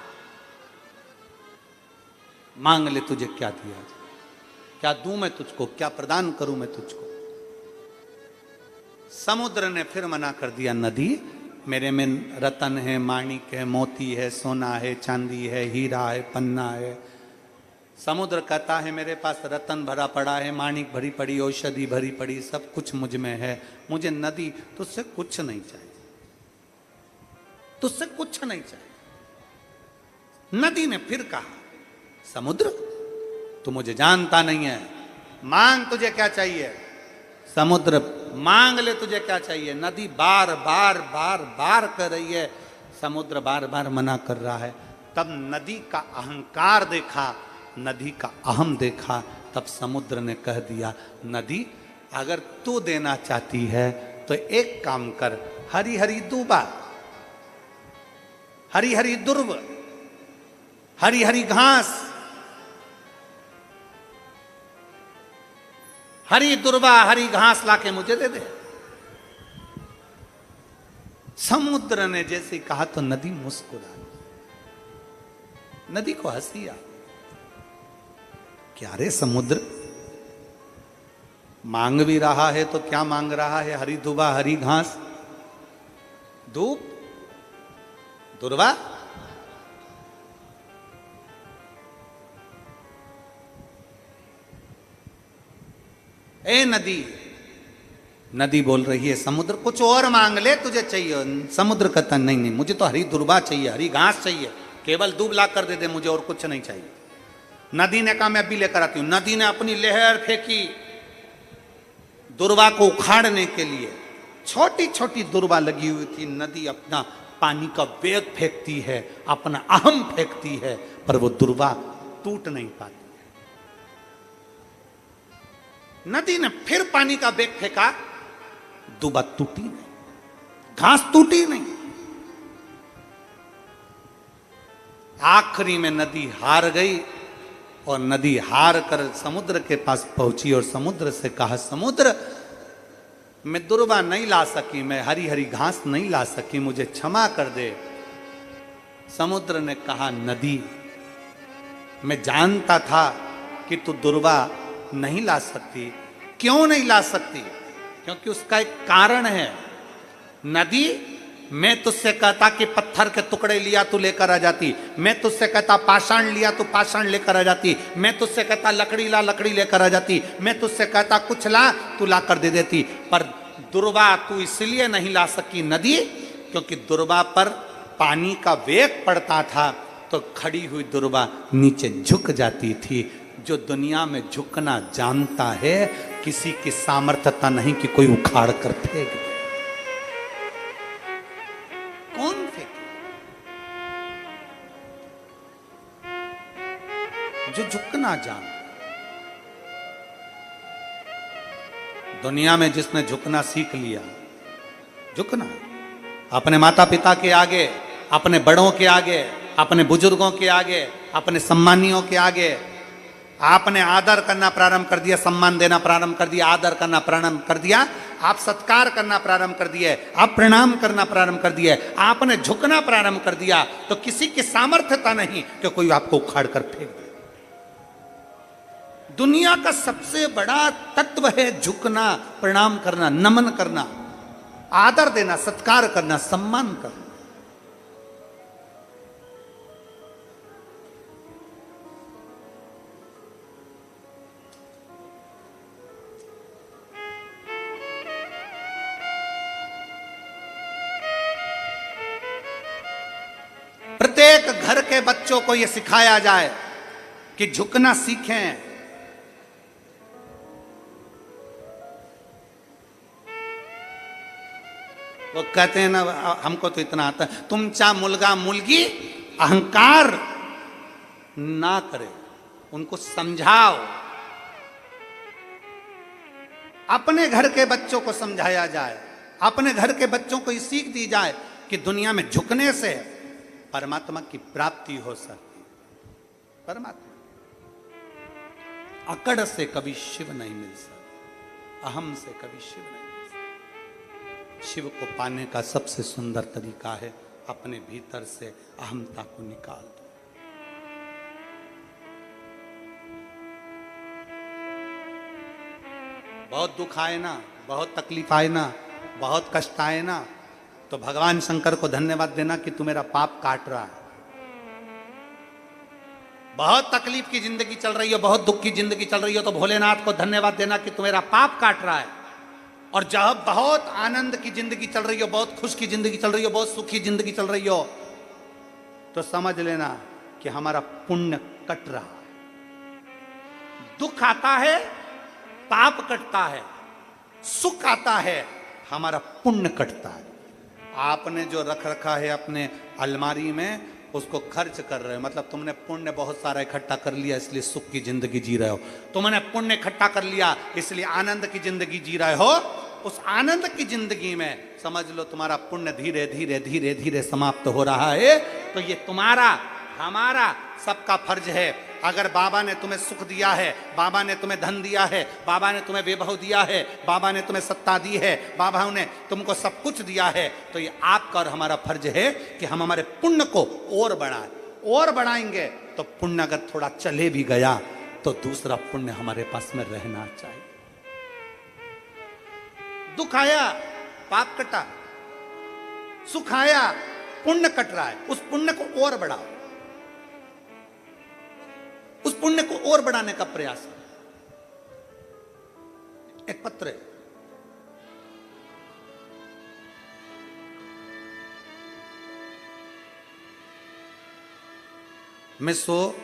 मांग ले तुझे क्या दिया, क्या दूं मैं तुझको, क्या प्रदान करूं मैं तुझको। समुद्र ने फिर मना कर दिया, नदी मेरे में रतन है, माणिक है, मोती है, सोना है, चांदी है, हीरा है, पन्ना है। समुद्र कहता है मेरे पास रतन भरा पड़ा है, माणिक भरी पड़ी, औषधि भरी पड़ी, सब कुछ मुझ में है, मुझे नदी तुझसे कुछ नहीं चाहिए, तुझसे कुछ नहीं चाहिए। नदी ने फिर कहा, समुद्र तू मुझे जानता नहीं है, मांग तुझे क्या चाहिए। समुद्र मांग ले तुझे क्या चाहिए। नदी बार बार बार बार कर रही है, समुद्र बार बार मना कर रहा है। तब नदी का अहंकार देखा, नदी का अहम देखा, तब समुद्र ने कह दिया, नदी अगर तू देना चाहती है तो एक काम कर, हरी हरी दूबा, हरी हरी दुर्व, हरी हरी घास, हरी दुर्वा हरी घास लाके मुझे दे दे। समुद्र ने जैसे कहा तो नदी मुस्कुरा, नदी को हंसी आ, क्या रे समुद्र मांग भी रहा है तो क्या मांग रहा है, हरी दुबा हरी घास, धूप दुर्वा। ए नदी, नदी बोल रही है समुद्र कुछ और मांग ले तुझे चाहिए। समुद्र कहता नहीं नहीं मुझे तो हरी दुर्वा चाहिए, हरी घास चाहिए, केवल दूब ला कर दे दे, मुझे और कुछ नहीं चाहिए। नदी ने कहा मैं अभी लेकर आती हूं। नदी ने अपनी लहर फेंकी दुर्वा को उखाड़ने के लिए। छोटी छोटी दुर्वा लगी हुई थी। नदी अपना पानी का वेग फेंकती है, अपना अहम फेंकती है, पर वो दुर्वा टूट नहीं पाती। नदी ने फिर पानी का वेग फेंका, दुर्वा टूटी नहीं, घास टूटी नहीं। आखिरी में नदी हार गई और नदी हार कर समुद्र के पास पहुंची और समुद्र से कहा, समुद्र मैं दुर्वा नहीं ला सकी, मैं हरी हरी घास नहीं ला सकी, मुझे क्षमा कर दे। समुद्र ने कहा, नदी मैं जानता था कि तू दुर्वा नहीं ला सकती। क्यों नहीं ला सकती? क्योंकि उसका एक कारण है। नदी, मैं तुझसे कहता कि पत्थर के टुकड़े लिया तू लेकर आ जाती, मैं तुझसे कहता पाषाण लिया तू पाषाण लेकर आ जाती, मैं तुझसे कहता लकड़ी ला लकड़ी लेकर आ जाती, मैं तुझसे कहता कुछ ला तू ला कर दे देती। पर दुर्वा तू इसलिए नहीं ला सकी नदी, क्योंकि दुर्वा पर पानी का वेग पड़ता था, तो खड़ी हुई दुर्वा नीचे झुक जाती थी। जो दुनिया में झुकना जानता है, किसी की सामर्थ्यता नहीं कि कोई उखाड़ कर फेंक दे। कौन फेंके? जो झुकना जानता। दुनिया में जिसने झुकना सीख लिया, झुकना अपने माता पिता के आगे, अपने बड़ों के आगे, अपने बुजुर्गों के आगे, अपने सम्मानियों के आगे, आपने आदर करना प्रारंभ कर दिया, सम्मान देना प्रारंभ कर दिया, आदर करना प्रारंभ कर दिया, आप सत्कार करना प्रारंभ कर दिए, आप प्रणाम करना प्रारंभ कर दिए, आपने झुकना प्रारंभ कर दिया, तो किसी की सामर्थ्यता नहीं कि कोई आपको उखाड़ कर फेंक दे। दुनिया का सबसे बड़ा तत्व है झुकना, प्रणाम करना, नमन करना, आदर देना, सत्कार करना, सम्मान करना। प्रत्येक घर के बच्चों को यह सिखाया जाए कि झुकना सीखें। वो कहते हैं ना, हमको तो इतना आता है, तुमचा मुलगा मुलगी अहंकार ना करे, उनको समझाओ। अपने घर के बच्चों को समझाया जाए, अपने घर के बच्चों को ये सीख दी जाए कि दुनिया में झुकने से परमात्मा की प्राप्ति हो सकती है। परमात्मा अकड़ से कभी शिव नहीं मिल सकता, अहम से कभी शिव नहीं मिल सकता। शिव को पाने का सबसे सुंदर तरीका है अपने भीतर से अहमता को निकाल दो। बहुत दुख आए ना, बहुत तकलीफ आए ना, बहुत कष्ट आए ना, तो भगवान शंकर को धन्यवाद देना कि तू मेरा पाप काट रहा है। बहुत तकलीफ की जिंदगी चल रही हो, बहुत दुख की जिंदगी चल रही हो, तो भोलेनाथ को धन्यवाद देना कि तू मेरा पाप काट रहा है। और जब बहुत आनंद की जिंदगी चल रही हो, बहुत खुश की जिंदगी चल रही हो, बहुत सुखी जिंदगी चल रही हो, तो समझ लेना कि हमारा पुण्य कट रहा है। दुख आता है, पाप कटता है, सुख आता है, हमारा पुण्य कटता है। आपने जो रख रखा है अपने अलमारी में, उसको खर्च कर रहे हो, मतलब तुमने पुण्य बहुत सारा इकट्ठा कर लिया, इसलिए सुख की जिंदगी जी रहे हो। तुमने पुण्य इकट्ठा कर लिया, इसलिए आनंद की जिंदगी जी रहे हो। उस आनंद की जिंदगी में समझ लो तुम्हारा पुण्य धीरे धीरे धीरे धीरे समाप्त हो रहा है। तो ये तुम्हारा, हमारा, सबका फर्ज है। अगर बाबा ने तुम्हें सुख दिया है, बाबा ने तुम्हें धन दिया है, बाबा ने तुम्हें वैभव दिया है, बाबा ने तुम्हें सत्ता दी है, बाबा ने तुमको सब कुछ दिया है, तो ये आपका और हमारा फर्ज है कि हम हमारे पुण्य को और बढ़ाएं। और बढ़ाएंगे तो पुण्य अगर थोड़ा चले भी गया तो दूसरा पुण्य हमारे पास में रहना चाहिए। दुख आया, पाप कटा, सुख आया, पुण्य कट रहा है, उस पुण्य को और बढ़ाओ, उस पुण्य को और बढ़ाने का प्रयास करो। एक पत्र है, मिसो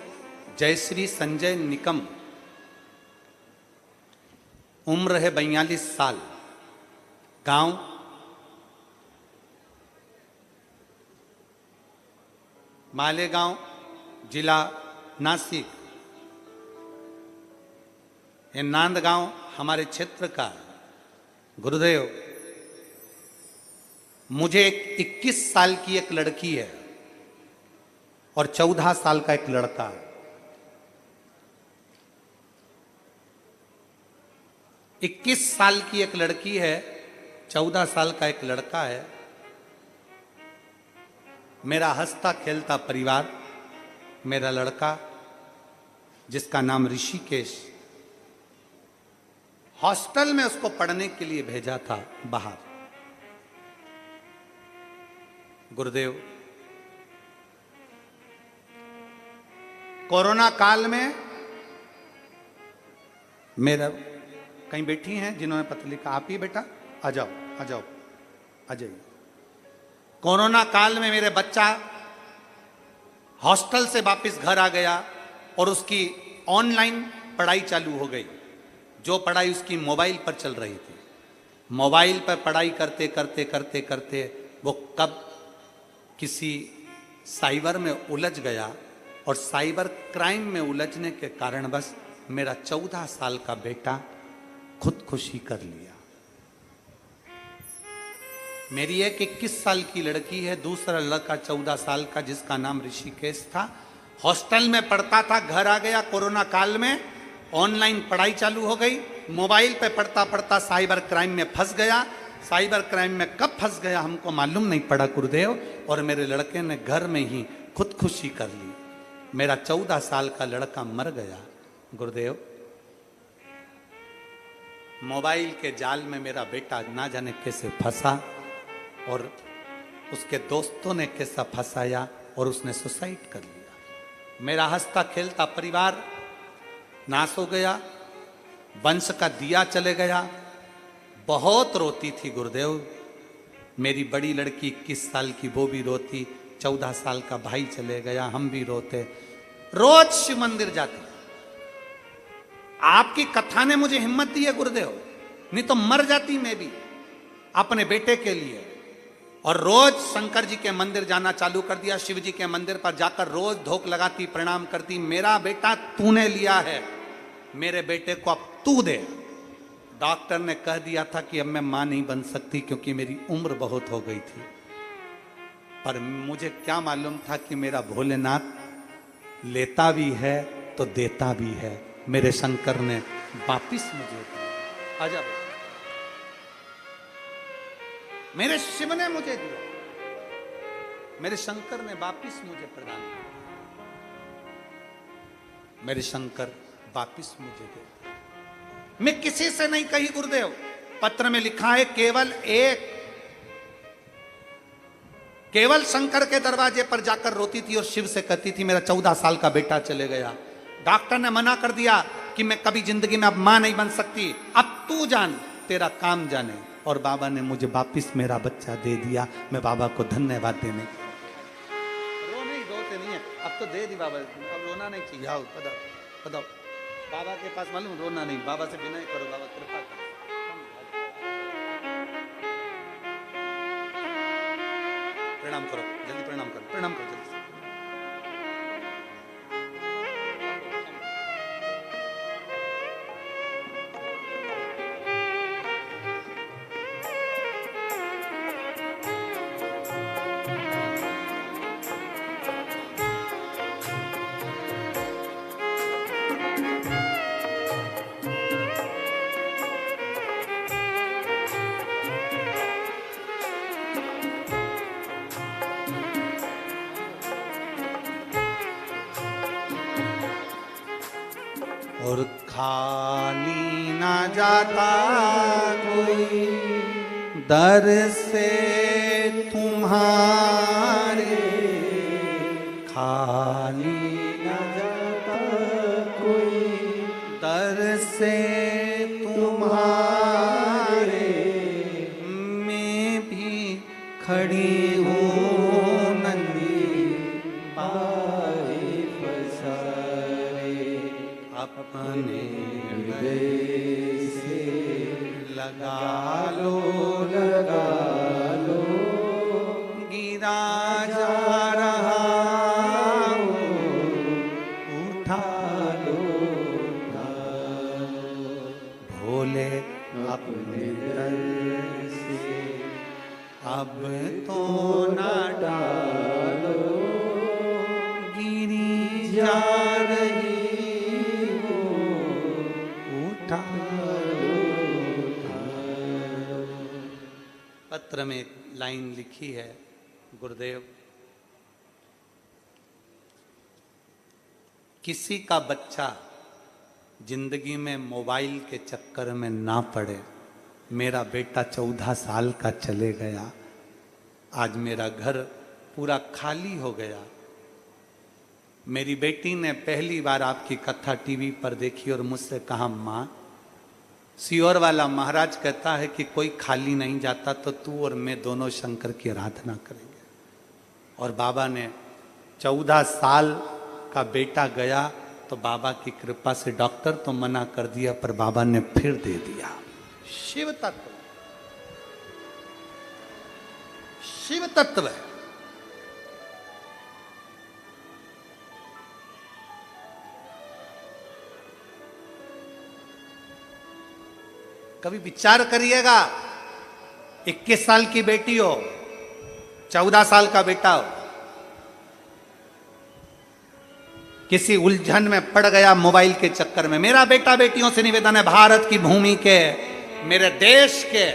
जयश्री संजय निकम, उम्र है 42 साल, गांव मालेगांव, जिला नासिक। ये नांदगांव हमारे क्षेत्र का। गुरुदेव, मुझे 21 साल की एक लड़की है और 14 साल का एक लड़का है। 21 साल की एक लड़की है, 14 साल का एक लड़का है। मेरा हंसता खेलता परिवार, मेरा लड़का जिसका नाम ऋषिकेश, हॉस्टल में उसको पढ़ने के लिए भेजा था बाहर। गुरुदेव, कोरोना काल में मेरा कहीं बैठी हैं जिन्होंने पत्र लिखा, आप ही बेटा आ जाओ आ जाओ आ जाइए। कोरोना काल में मेरे बच्चा हॉस्टल से वापस घर आ गया और उसकी ऑनलाइन पढ़ाई चालू हो गई। जो पढ़ाई उसकी मोबाइल पर चल रही थी, मोबाइल पर पढ़ाई करते करते करते करते वो कब किसी साइबर में उलझ गया और साइबर क्राइम में उलझने के कारण बस मेरा 14 साल का बेटा खुदकुशी कर लिया। मेरी एक 21 साल की लड़की है, दूसरा लड़का 14 साल का जिसका नाम ऋषिकेश था। हॉस्टल में पढ़ता था, घर आ गया कोरोना काल में, ऑनलाइन पढ़ाई चालू हो गई, मोबाइल पे पढ़ता पढ़ता साइबर क्राइम में फंस गया। साइबर क्राइम में कब फंस गया हमको मालूम नहीं पड़ा गुरुदेव, और मेरे लड़के ने घर में ही खुदकुशी कर ली। मेरा 14 साल का लड़का मर गया। गुरुदेव, मोबाइल के जाल में मेरा बेटा ना जाने कैसे फंसा और उसके दोस्तों ने कैसा फंसाया और उसने सुसाइड कर लिया। मेरा हंसता खेलता परिवार नाश हो गया, वंश का दिया चले गया। बहुत रोती थी गुरुदेव। मेरी बड़ी लड़की 21 साल की, वो भी रोती, 14 साल का भाई चले गया, हम भी रोते। रोज शिव मंदिर जाते। आपकी कथा ने मुझे हिम्मत दी है गुरुदेव, नहीं तो मर जाती मैं भी अपने बेटे के लिए। और रोज शंकर जी के मंदिर जाना चालू कर दिया, शिव जी के मंदिर पर जाकर रोज धोख लगाती, प्रणाम करती। मेरा बेटा तूने लिया है, मेरे बेटे को अब तू दे। डॉक्टर ने कह दिया था कि अब मैं मां नहीं बन सकती क्योंकि मेरी उम्र बहुत हो गई थी, पर मुझे क्या मालूम था कि मेरा भोलेनाथ लेता भी है तो देता भी है। मेरे शंकर ने वापिस मुझे दिया। आजा बेटा, मेरे शिव ने मुझे दिया, मेरे शंकर ने वापिस मुझे प्रदान किया। मेरे शंकर वापिस मुझे दे। मैं किसी से नहीं कही गुरुदेव, पत्र में लिखा है केवल शंकर के दरवाजे पर जाकर रोती थी और शिव से कहती थी मेरा 14 साल का बेटा चले गया। डॉक्टर ने मना कर दिया कि मैं कभी जिंदगी में अब मां नहीं बन सकती, अब तू जान, तेरा काम जाने। और बाबा ने मुझे वापिस मेरा बच्चा दे दिया। मैं बाबा को धन्यवाद देने। रोते नहीं है, अब तो दे दी बाबा, अब रोना नहीं चाहिए। आओ बताओ बाबा के पास, मालूम रोना नहीं, बाबा से विनय करो, बाबा कृपा करो। प्रणाम करो, जल्दी प्रणाम करो, प्रणाम करो जल्दी। और खाली ना जाता कोई दर से तुम्हारे, खाली ना जाता कोई दर से तुम्हारे। मैं भी खड़ी हूँ नंदी पाए पसारे, अपने हृदय से लगा लो गिरा जा रहा अब तो न डालो गिरी जा रही हो, उठा पत्र में एक लाइन लिखी है गुरुदेव, किसी का बच्चा जिंदगी में मोबाइल के चक्कर में ना पड़े। मेरा बेटा 14 साल का चले गया, आज मेरा घर पूरा खाली हो गया। मेरी बेटी ने पहली बार आपकी कथा टीवी पर देखी और मुझसे कहा, माँ सियोर वाला महाराज कहता है कि कोई खाली नहीं जाता, तो तू और मैं दोनों शंकर की आराधना करेंगे। और बाबा ने 14 साल का बेटा गया तो बाबा की कृपा से डॉक्टर तो मना कर दिया, पर बाबा ने फिर दे दिया। शिव तत्व, शिव तत्व है। कभी विचार करिएगा, 21 साल की बेटी हो, 14 साल का बेटा हो, किसी उलझन में पड़ गया मोबाइल के चक्कर में। मेरा बेटा बेटियों से निवेदन है, भारत की भूमि के, मेरे देश के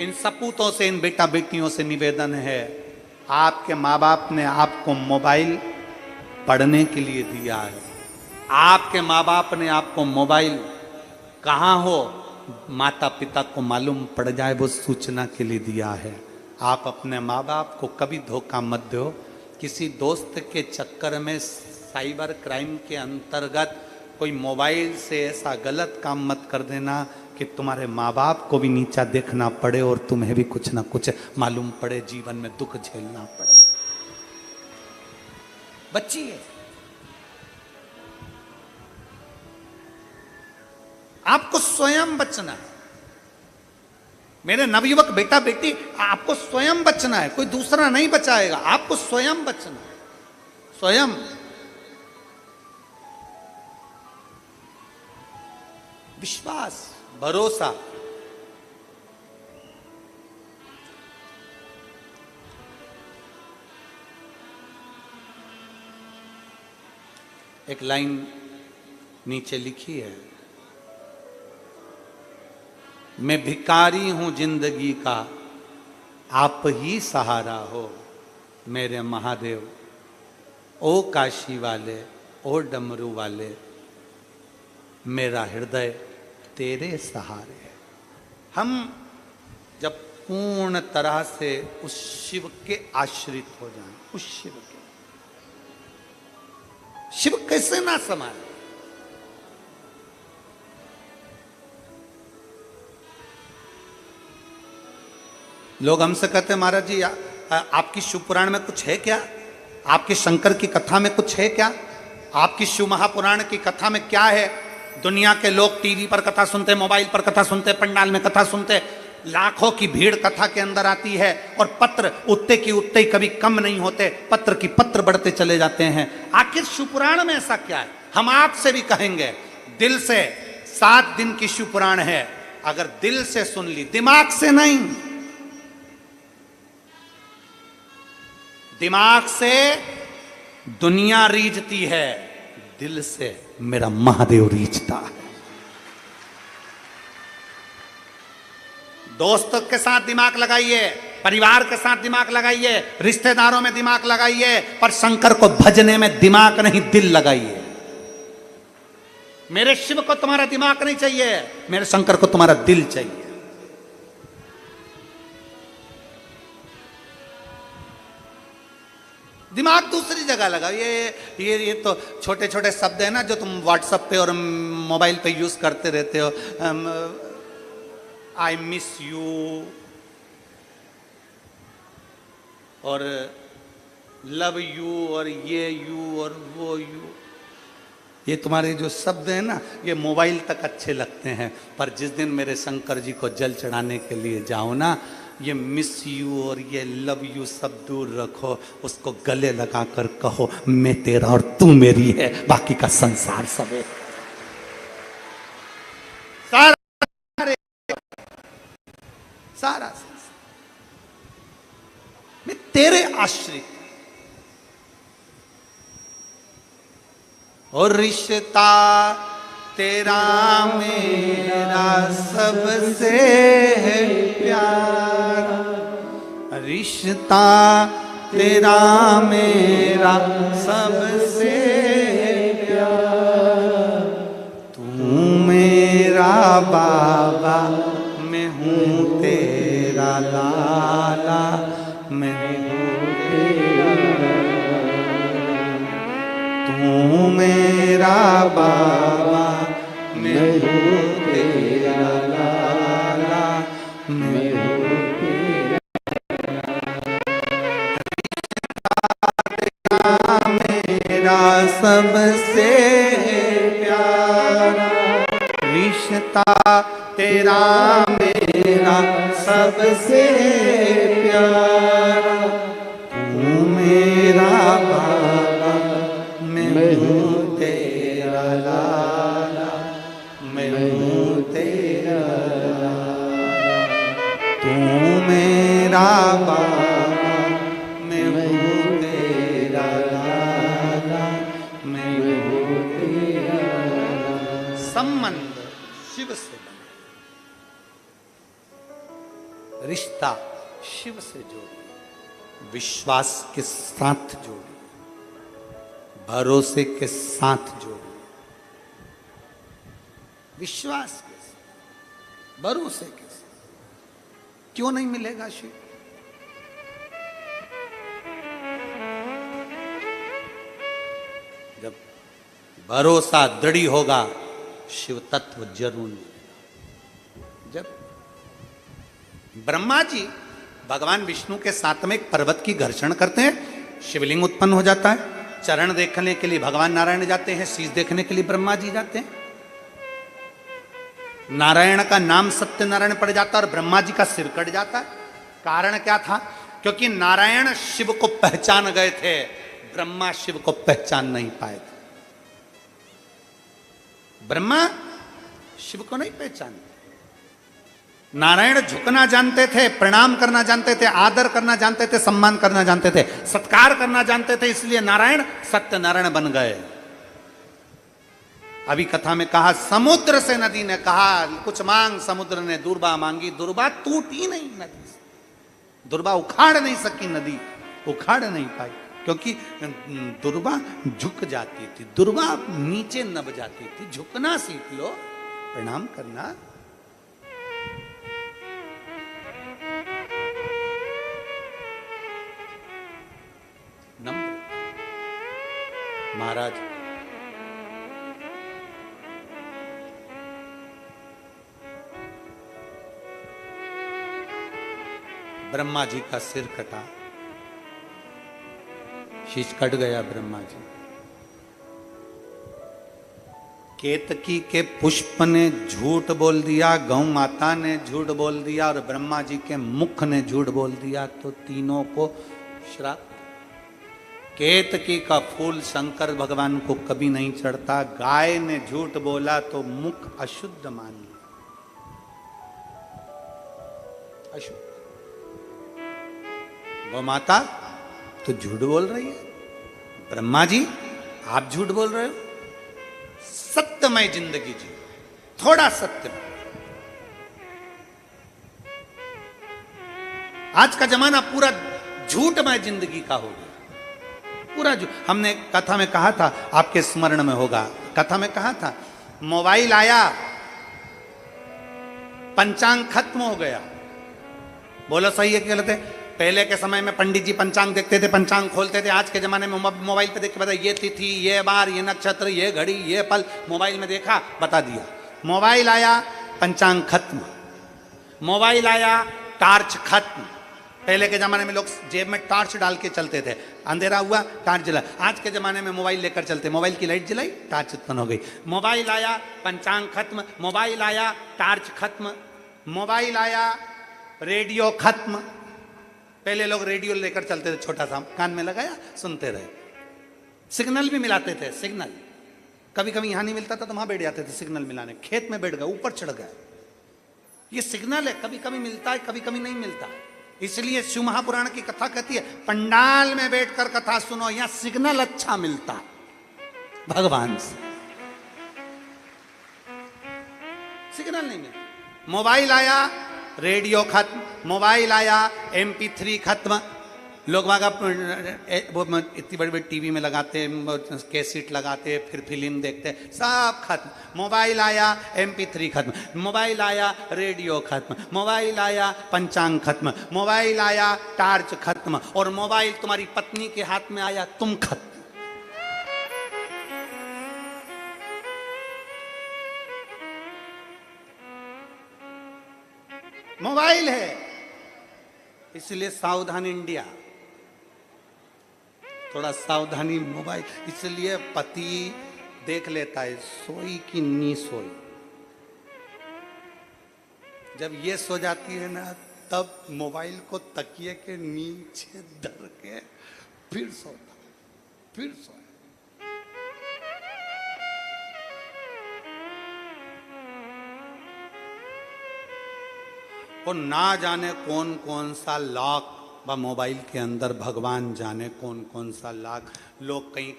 इन सपूतों से, इन बेटा बेटियों से निवेदन है, आपके माँ बाप ने आपको मोबाइल पढ़ने के लिए दिया है। आपके माँ बाप ने आपको मोबाइल कहाँ हो माता पिता को मालूम पड़ जाए वो सूचना के लिए दिया है। आप अपने माँ बाप को कभी धोखा मत दो। किसी दोस्त के चक्कर में साइबर क्राइम के अंतर्गत कोई मोबाइल से ऐसा गलत काम मत कर देना कि तुम्हारे माँ बाप को भी नीचा देखना पड़े और तुम्हें भी कुछ ना कुछ मालूम पड़े, जीवन में दुख झेलना पड़े। बच्ची है, आपको स्वयं बचना है। मेरे नवयुवक बेटा बेटी, आपको स्वयं बचना है, कोई दूसरा नहीं बचाएगा, आपको स्वयं बचना है। स्वयं विश्वास, भरोसा। एक लाइन नीचे लिखी है, मैं भिखारी हूं जिंदगी का, आप ही सहारा हो मेरे महादेव। ओ काशी वाले, ओ डमरू वाले, मेरा हृदय तेरे सहारे है। हम जब पूर्ण तरह से उस शिव के आश्रित हो जाएं, उस शिव के, शिव कैसे ना समाए। लोग हमसे कहते हैं, महाराज जी आपकी शिव पुराण में कुछ है क्या? आपकी शंकर की कथा में कुछ है क्या? आपकी शिव महापुराण की कथा में क्या है? दुनिया के लोग टीवी पर कथा सुनते, मोबाइल पर कथा सुनते, पंडाल में कथा सुनते, लाखों की भीड़ कथा के अंदर आती है और पत्र उतने की उतने कभी कम नहीं होते, पत्र की पत्र बढ़ते चले जाते हैं। आखिर शिव पुराण में ऐसा क्या है? हम आपसे भी कहेंगे, दिल से 7 दिन की शिव पुराण है, अगर दिल से सुन ली, दिमाग से नहीं, दिमाग से दुनिया रीझती है, दिल से मेरा महादेव रीझता है। दोस्तों के साथ दिमाग लगाइए, परिवार के साथ दिमाग लगाइए, रिश्तेदारों में दिमाग लगाइए, पर शंकर को भजने में दिमाग नहीं, दिल लगाइए। मेरे शिव को तुम्हारा दिमाग नहीं चाहिए, मेरे शंकर को तुम्हारा दिल चाहिए। दिमाग दूसरी जगह लगा। ये तो छोटे छोटे शब्द है ना जो तुम व्हाट्सएप पे और मोबाइल पे यूज करते रहते हो। आई मिस यू और लव यू और ये यू और वो यू, ये तुम्हारे जो शब्द हैं ना, ये मोबाइल तक अच्छे लगते हैं, पर जिस दिन मेरे शंकर जी को जल चढ़ाने के लिए जाओ ना, ये मिस यू और ये लव यू सब दूर रखो, उसको गले लगाकर कहो मैं तेरा और तू मेरी है, बाकी का संसार सब है। सारा तेरे आश्रित। और रिश्ता तेरा मेरा सबसे है प्यारा, रिश्ता तेरा मेरा सबसे है प्यारा। तू मेरा बाबा, मैं हूँ तेरा लाला, मैं हूँ तेरा। तू मेरा बाबा, मैं हूँ तेरा लाला, मैं हूँ तेरा। मेरा सबसे प्यारा, रिश्ता तेरा मेरा सबसे प्यारा। तू मेरा बाबा, मैं हूँ तेरा लाला, मैं हूँ तेरा लाला। तू मेरा बाबा, मैं हूँ तेरा लाला, मैं हूँ तेरा लाला। संबंध शिव से बना, रिश्ता शिव से जोड़िए, विश्वास के साथ जोड़िए, भरोसे के साथ जोड़िए। विश्वास के साथ, भरोसे के साथ। क्यों नहीं मिलेगा शिव? जब भरोसा दृढ़ होगा, शिव तत्व जरूर मिलेगा। जब ब्रह्मा जी भगवान विष्णु के साथ में एक पर्वत की घर्षण करते हैं, शिवलिंग उत्पन्न हो जाता है। चरण देखने के लिए भगवान नारायण जाते हैं, शीश देखने के लिए ब्रह्मा जी जाते हैं। नारायण का नाम सत्यनारायण पड़ जाता है और ब्रह्मा जी का सिर कट जाता है। कारण क्या था? क्योंकि नारायण शिव को पहचान गए थे, ब्रह्मा शिव को पहचान नहीं पाए थे। ब्रह्मा शिव को नहीं पहचानते। नारायण झुकना जानते थे, प्रणाम करना जानते थे, आदर करना जानते थे, सम्मान करना जानते थे, सत्कार करना जानते थे, इसलिए नारायण सत्यनारायण बन गए। अभी कथा में कहा, समुद्र से नदी ने कहा कुछ मांग, समुद्र ने दुर्बा मांगी, दुर्बा टूटी नहीं नदी से। दुर्बा उखाड़ नहीं सकी नदी, उखाड़ नहीं पाई, क्योंकि दुर्बा झुक जाती थी, दुर्बा नीचे नब जाती थी। झुकना सीख लो, प्रणाम करना। नम्र महाराज ब्रह्मा जी का सिर कटा, शीश कट गया ब्रह्मा जी। केतकी के पुष्प ने झूठ बोल दिया, गौ माता ने झूठ बोल दिया और ब्रह्मा जी के मुख ने झूठ बोल दिया, तो तीनों को श्राप। केतकी का फूल शंकर भगवान को कभी नहीं चढ़ता। गाय ने झूठ बोला तो मुख अशुद्ध मान लिया, अशुद्ध। गौ माता तो झूठ बोल रही है, ब्रह्मा जी आप झूठ बोल रहे हो। सत्यमय जिंदगी जी, थोड़ा सत्य। आज का जमाना पूरा झूठमय जिंदगी का हो गया, पूरा झूठ। हमने कथा में कहा था, आपके स्मरण में होगा, कथा में कहा था, मोबाइल आया, पंचांग खत्म हो गया। बोलो सही है कि गलत है? पहले के समय में पंडित जी पंचांग देखते थे, पंचांग खोलते थे। आज के जमाने में मोबाइल पे देख के बता, ये तिथि, ये बार, ये नक्षत्र, ये घड़ी, ये पल, मोबाइल में देखा, बता दिया। मोबाइल आया, पंचांग खत्म। मोबाइल आया, टार्च खत्म। पहले के जमाने में लोग जेब में टार्च डाल के चलते थे, अंधेरा हुआ टार्च जला। आज के जमाने में मोबाइल लेकर चलते, मोबाइल की लाइट जलाई, टार्च उत्पन्न हो गई। मोबाइल आया, पंचांग खत्म। मोबाइल आया, टार्च खत्म। मोबाइल आया, रेडियो खत्म। पहले लोग रेडियो लेकर चलते थे, छोटा सा कान में लगाया, सुनते रहे। सिग्नल भी मिलाते थे, सिग्नल। कभी कभी यहां नहीं मिलता था तो वहां बैठ जाते थे सिग्नल मिलाने। खेत में बैठ गए, ऊपर चढ़ गए, ये सिग्नल है, कभी कभी मिलता है, कभी कभी नहीं मिलता है। इसलिए शिव महापुराण की कथा कहती है पंडाल में बैठकर कथा सुनो, यहां सिग्नल अच्छा मिलता भगवान से, सिग्नल नहीं मिलता। मोबाइल आया रेडियो खत्म, मोबाइल आया MP3 खत्म, लोग वागा वो इतनी बड़ी बड़ी टीवी में लगाते, कैसेट लगाते, फिर फिल्म देखते, सब खत्म। मोबाइल आया MP3 खत्म, मोबाइल आया रेडियो खत्म, मोबाइल आया पंचांग खत्म, मोबाइल आया टार्च खत्म, और मोबाइल तुम्हारी पत्नी के हाथ में आया तुम खत्म। मोबाइल है, इसलिए सावधान इंडिया, थोड़ा सावधानी मोबाइल। इसलिए पति देख लेता है सोई कि नी सोई, जब ये सो जाती है ना तब मोबाइल को तकिए के नीचे धर के फिर सोता, फिर सोता। और ना जाने कौन कौन सा लॉक व मोबाइल के अंदर, भगवान जाने कौन कौन सा लॉक। लोग कहीं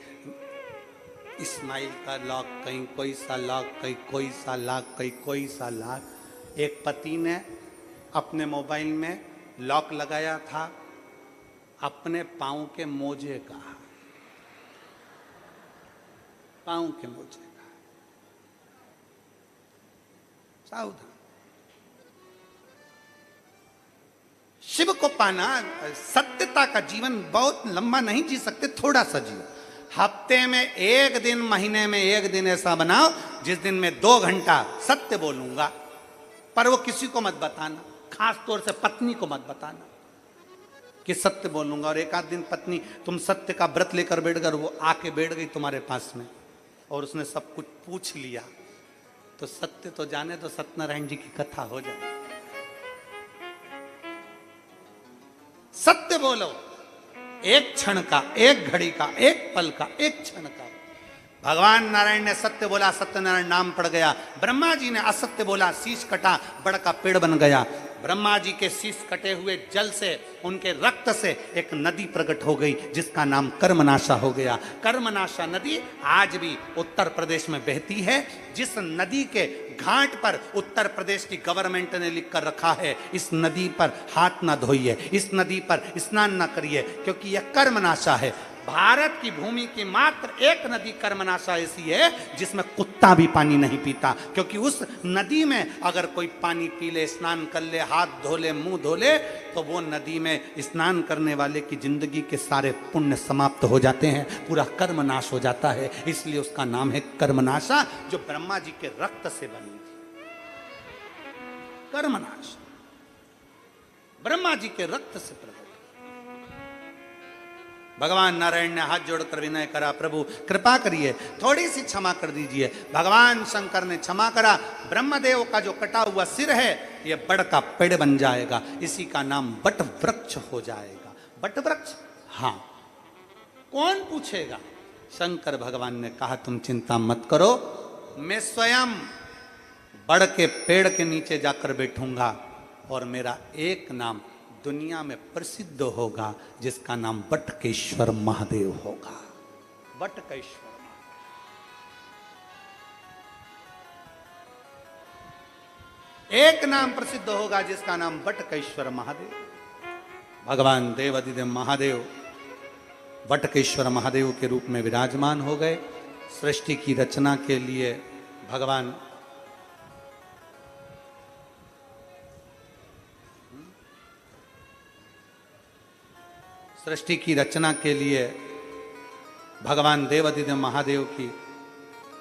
इस्माइल का लॉक, कहीं कोई सा लॉक, कहीं कोई सा लॉक, कहीं कोई सा लॉक। एक पति ने अपने मोबाइल में लॉक लगाया था अपने पाँव के मोजे का, पाँव के मोजे का। सावधान। शिव को पाना, सत्यता का जीवन बहुत लंबा नहीं जी सकते, थोड़ा सा जियो। हफ्ते में एक दिन, महीने में एक दिन ऐसा बनाओ जिस दिन में 2 घंटा सत्य बोलूंगा, पर वो किसी को मत बताना, खास तौर से पत्नी को मत बताना कि सत्य बोलूंगा। और एक आध दिन पत्नी तुम सत्य का व्रत लेकर बैठ कर, वो आके बैठ गई तुम्हारे पास में और उसने सब कुछ पूछ लिया, तो सत्य तो जाने तो सत्यनारायण जी की कथा हो जाए। सत्य बोलो, एक क्षण का, एक घड़ी का, एक पल का, एक क्षण का। भगवान नारायण ने सत्य बोला, सत्यनारायण नाम पड़ गया। ब्रह्मा जी ने असत्य बोला, शीश कटा, बड़ का पेड़ बन गया। ब्रह्मा जी के शीश कटे हुए जल से, उनके रक्त से एक नदी प्रकट हो गई जिसका नाम कर्मनाशा हो गया। कर्मनाशा नदी आज भी उत्तर प्रदेश में बहती है। जिस नदी के घाट पर उत्तर प्रदेश की गवर्नमेंट ने लिख कर रखा है इस नदी पर हाथ ना धोइए, इस नदी पर स्नान ना करिए, क्योंकि यह कर्मनाशा है। भारत की भूमि की मात्र एक नदी कर्मनाशा ऐसी है जिसमें कुत्ता भी पानी नहीं पीता, क्योंकि उस नदी में अगर कोई पानी पी ले, स्नान कर ले, हाथ धो ले, मुंह धो ले, तो वो नदी में स्नान करने वाले की जिंदगी के सारे पुण्य समाप्त हो जाते हैं, पूरा कर्मनाश हो जाता है। इसलिए उसका नाम है कर्मनाशा, जो ब्रह्मा जी के रक्त से बनी थी। कर्मनाश ब्रह्मा जी के रक्त से प्रकट। भगवान नारायण ने हाथ जोड़कर विनय करा, प्रभु कृपा करिए, थोड़ी सी क्षमा कर दीजिए। भगवान शंकर ने क्षमा करा। ब्रह्मदेव का जो कटा हुआ सिर है ये बड़ का पेड़ बन जाएगा, इसी का नाम बट वृक्ष हो जाएगा। बट वृक्ष, हाँ, कौन पूछेगा? शंकर भगवान ने कहा तुम चिंता मत करो, मैं स्वयं बड़ के पेड़ के नीचे जाकर बैठूंगा और मेरा एक नाम दुनिया में प्रसिद्ध होगा जिसका नाम बटकेश्वर महादेव होगा। बटकेश्वर, एक नाम प्रसिद्ध होगा जिसका नाम बटकेश्वर महादेव। भगवान देवाधिदेव महादेव बटकेश्वर महादेव के रूप में विराजमान हो गए। सृष्टि की रचना के लिए भगवान सृष्टि की रचना के लिए भगवान देवाधिदेव महादेव की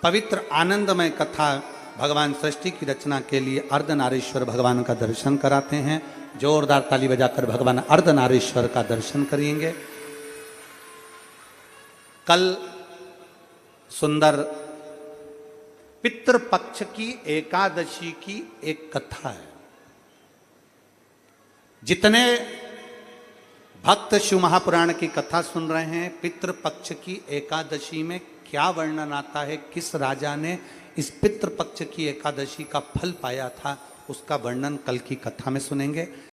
पवित्र आनंदमय कथा, भगवान सृष्टि की रचना के लिए अर्धनारीश्वर भगवान का दर्शन कराते हैं। जोरदार ताली बजाकर भगवान अर्धनारीश्वर का दर्शन करेंगे। कल सुंदर पितृपक्ष की एकादशी की एक कथा है। जितने भक्त शिव महापुराण की कथा सुन रहे हैं, पितृपक्ष की एकादशी में क्या वर्णन आता है, किस राजा ने इस पितृपक्ष की एकादशी का फल पाया था, उसका वर्णन कल की कथा में सुनेंगे।